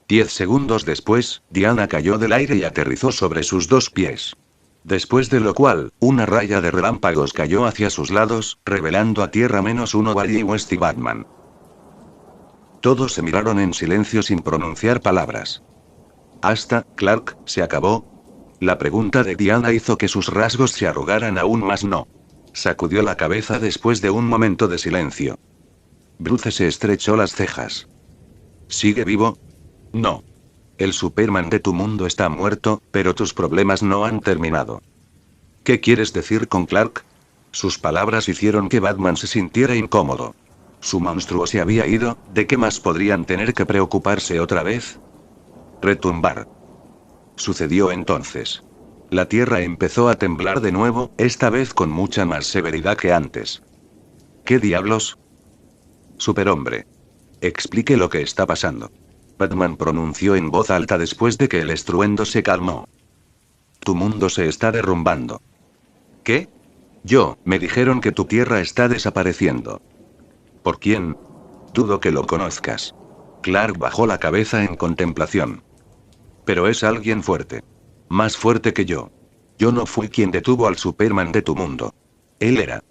10 segundos después, Diana cayó del aire y aterrizó sobre sus dos pies. Después de lo cual, una raya de relámpagos cayó hacia sus lados, revelando a tierra -1 Wally West y Batman. Todos se miraron en silencio sin pronunciar palabras. Hasta, Clark, ¿se acabó? La pregunta de Diana hizo que sus rasgos se arrugaran aún más. No. Sacudió la cabeza después de un momento de silencio. Bruce se estrechó las cejas. ¿Sigue vivo? No. El Superman de tu mundo está muerto, pero tus problemas no han terminado. ¿Qué quieres decir con Clark? Sus palabras hicieron que Batman se sintiera incómodo. Su monstruo se había ido, ¿de qué más podrían tener que preocuparse otra vez? Retumbar. Sucedió entonces. La tierra empezó a temblar de nuevo, esta vez con mucha más severidad que antes. ¿Qué diablos? Superhombre. Explique lo que está pasando. Batman pronunció en voz alta después de que el estruendo se calmó. Tu mundo se está derrumbando. ¿Qué? Me dijeron que tu tierra está desapareciendo. ¿Por quién? Dudo que lo conozcas. Clark bajó la cabeza en contemplación. Pero es alguien fuerte. Más fuerte que yo. Yo no fui quien detuvo al Superman de tu mundo. Él era.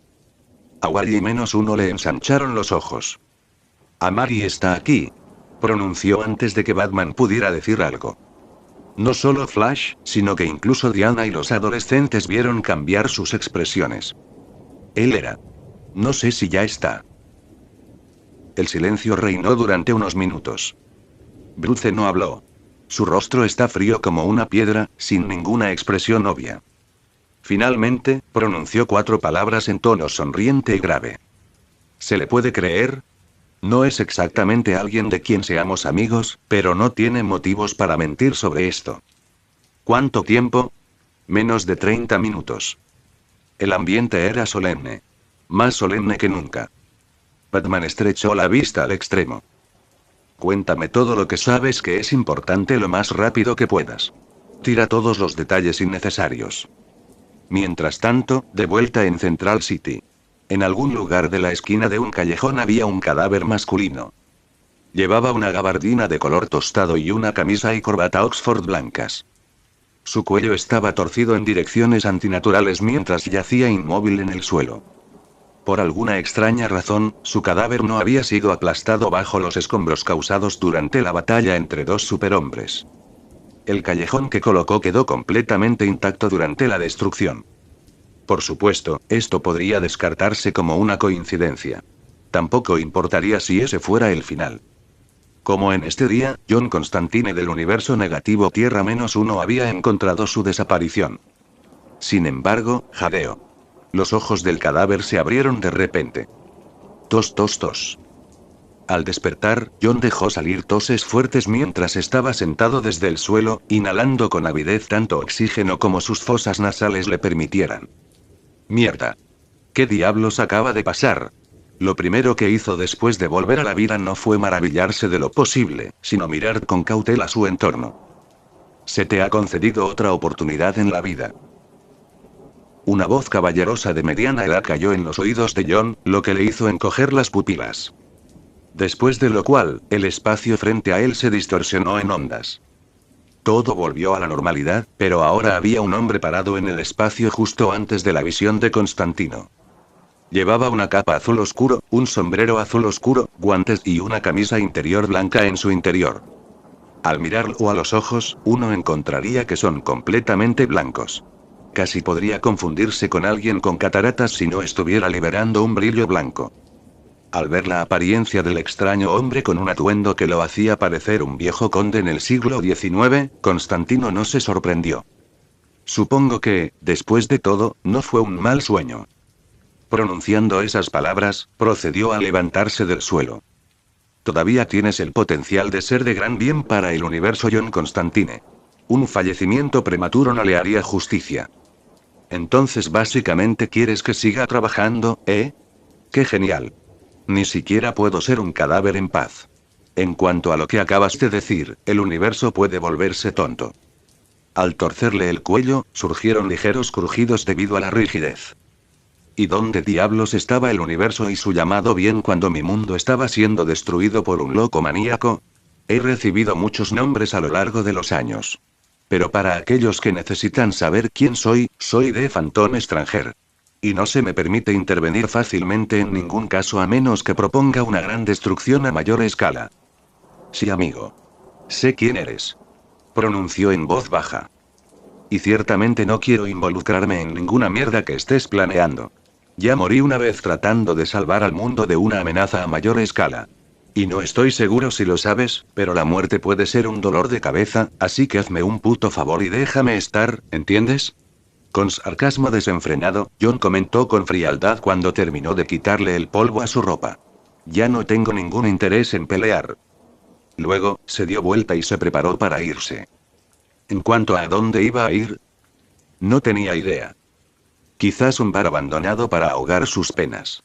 A Wally -1 le ensancharon los ojos. Amari está aquí. Pronunció antes de que Batman pudiera decir algo. No solo Flash, sino que incluso Diana y los adolescentes vieron cambiar sus expresiones. Él era. No sé si ya está. El silencio reinó durante unos minutos. Bruce no habló. Su rostro está frío como una piedra, sin ninguna expresión obvia. Finalmente, pronunció 4 palabras en tono sonriente y grave. ¿Se le puede creer? No es exactamente alguien de quien seamos amigos, pero no tiene motivos para mentir sobre esto. ¿Cuánto tiempo? Menos de 30 minutos. El ambiente era solemne. más solemne que nunca. Batman estrechó la vista al extremo. Cuéntame todo lo que sabes que es importante lo más rápido que puedas. Tira todos los detalles innecesarios. Mientras tanto, de vuelta en Central City. En algún lugar de la esquina de un callejón había un cadáver masculino. Llevaba una gabardina de color tostado y una camisa y corbata Oxford blancas. Su cuello estaba torcido en direcciones antinaturales mientras yacía inmóvil en el suelo. Por alguna extraña razón, su cadáver no había sido aplastado bajo los escombros causados durante la batalla entre dos superhombres. El callejón que colocó quedó completamente intacto durante la destrucción. Por supuesto, esto podría descartarse como una coincidencia. Tampoco importaría si ese fuera el final. Como en este día, John Constantine del universo negativo Tierra-1 había encontrado su desaparición. Sin embargo, jadeo. Los ojos del cadáver se abrieron de repente. Tos, tos, tos. Al despertar, John dejó salir toses fuertes mientras estaba sentado desde el suelo, inhalando con avidez tanto oxígeno como sus fosas nasales le permitieran. Mierda. ¿Qué diablos acaba de pasar? Lo primero que hizo después de volver a la vida no fue maravillarse de lo posible, sino mirar con cautela su entorno. Se te ha concedido otra oportunidad en la vida. Una voz caballerosa de mediana edad cayó en los oídos de John, lo que le hizo encoger las pupilas. Después de lo cual, el espacio frente a él se distorsionó en ondas. Todo volvió a la normalidad, pero ahora había un hombre parado en el espacio justo antes de la visión de Constantino. Llevaba una capa azul oscuro, un sombrero azul oscuro, guantes y una camisa interior blanca en su interior. Al mirarlo a los ojos, uno encontraría que son completamente blancos. Casi podría confundirse con alguien con cataratas si no estuviera liberando un brillo blanco. Al ver la apariencia del extraño hombre con un atuendo que lo hacía parecer un viejo conde en el siglo XIX, Constantino no se sorprendió. Supongo que, después de todo, no fue un mal sueño. Pronunciando esas palabras, procedió a levantarse del suelo. Todavía tienes el potencial de ser de gran bien para el universo, John Constantine. Un fallecimiento prematuro no le haría justicia. Entonces básicamente quieres que siga trabajando, ¿eh? ¡Qué genial! Ni siquiera puedo ser un cadáver en paz. En cuanto a lo que acabas de decir, el universo puede volverse tonto. Al torcerle el cuello, surgieron ligeros crujidos debido a la rigidez. ¿Y dónde diablos estaba el universo y su llamado bien cuando mi mundo estaba siendo destruido por un loco maníaco? He recibido muchos nombres a lo largo de los años. Pero para aquellos que necesitan saber quién soy de Phantom Stranger. Y no se me permite intervenir fácilmente en ningún caso a menos que proponga una gran destrucción a mayor escala. Sí, amigo. Sé quién eres. Pronunció en voz baja. Y ciertamente no quiero involucrarme en ninguna mierda que estés planeando. Ya morí una vez tratando de salvar al mundo de una amenaza a mayor escala. Y no estoy seguro si lo sabes, pero la muerte puede ser un dolor de cabeza, así que hazme un puto favor y déjame estar, ¿entiendes? Con sarcasmo desenfrenado, John comentó con frialdad cuando terminó de quitarle el polvo a su ropa. Ya no tengo ningún interés en pelear. Luego, se dio vuelta y se preparó para irse. En cuanto a dónde iba a ir, no tenía idea. Quizás un bar abandonado para ahogar sus penas.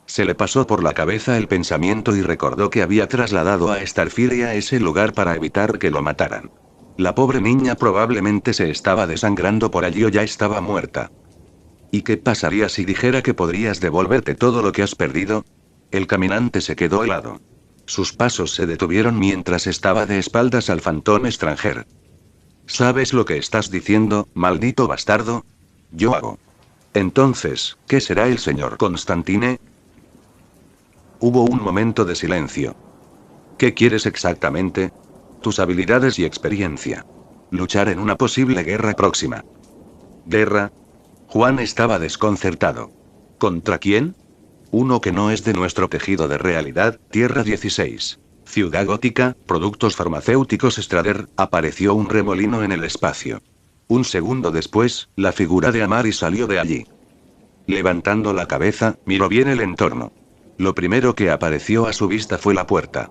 Se le pasó por la cabeza el pensamiento y recordó que había trasladado a Starfire a ese lugar para evitar que lo mataran. La pobre niña probablemente se estaba desangrando por allí o ya estaba muerta. ¿Y qué pasaría si dijera que podrías devolverte todo lo que has perdido? El caminante se quedó helado. Sus pasos se detuvieron mientras estaba de espaldas al Phantom Stranger. ¿Sabes lo que estás diciendo, maldito bastardo? Yo hago. Entonces, ¿qué será el señor Constantine? Hubo un momento de silencio. ¿Qué quieres exactamente? Tus habilidades y experiencia. Luchar en una posible guerra próxima. ¿Guerra? Juan estaba desconcertado. ¿Contra quién? Uno que no es de nuestro tejido de realidad, Tierra 16. Ciudad gótica, productos farmacéuticos Strader, apareció un remolino en el espacio. Un segundo después, la figura de Amari salió de allí. Levantando la cabeza, miró bien el entorno. Lo primero que apareció a su vista fue la puerta.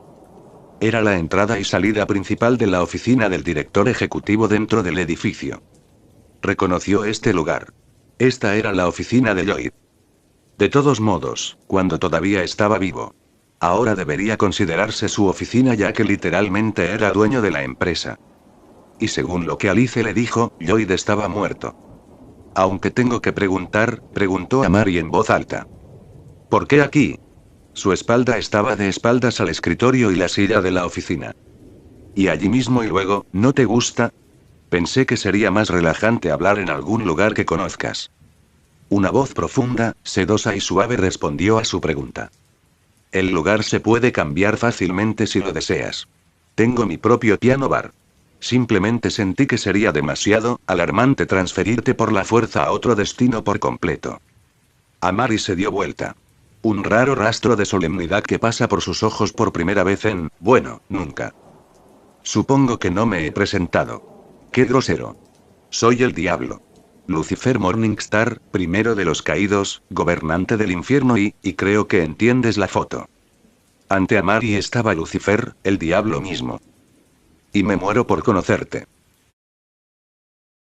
Era la entrada y salida principal de la oficina del director ejecutivo dentro del edificio. Reconoció este lugar. Esta era la oficina de Lloyd. De todos modos, cuando todavía estaba vivo. Ahora debería considerarse su oficina ya que literalmente era dueño de la empresa. Y según lo que Alice le dijo, Lloyd estaba muerto. Aunque tengo que preguntar, preguntó a Mary en voz alta. ¿Por qué aquí? Su espalda estaba de espaldas al escritorio y la silla de la oficina. Y allí mismo y luego, ¿no te gusta? Pensé que sería más relajante hablar en algún lugar que conozcas. Una voz profunda, sedosa y suave respondió a su pregunta. El lugar se puede cambiar fácilmente si lo deseas. Tengo mi propio piano bar. Simplemente sentí que sería demasiado alarmante transferirte por la fuerza a otro destino por completo. Amari se dio vuelta. Un raro rastro de solemnidad que pasa por sus ojos por primera vez nunca. Supongo que no me he presentado. Qué grosero. Soy el diablo. Lucifer Morningstar, primero de los caídos, gobernante del infierno y creo que entiendes la foto. Ante Amari estaba Lucifer, el diablo mismo. Y me muero por conocerte.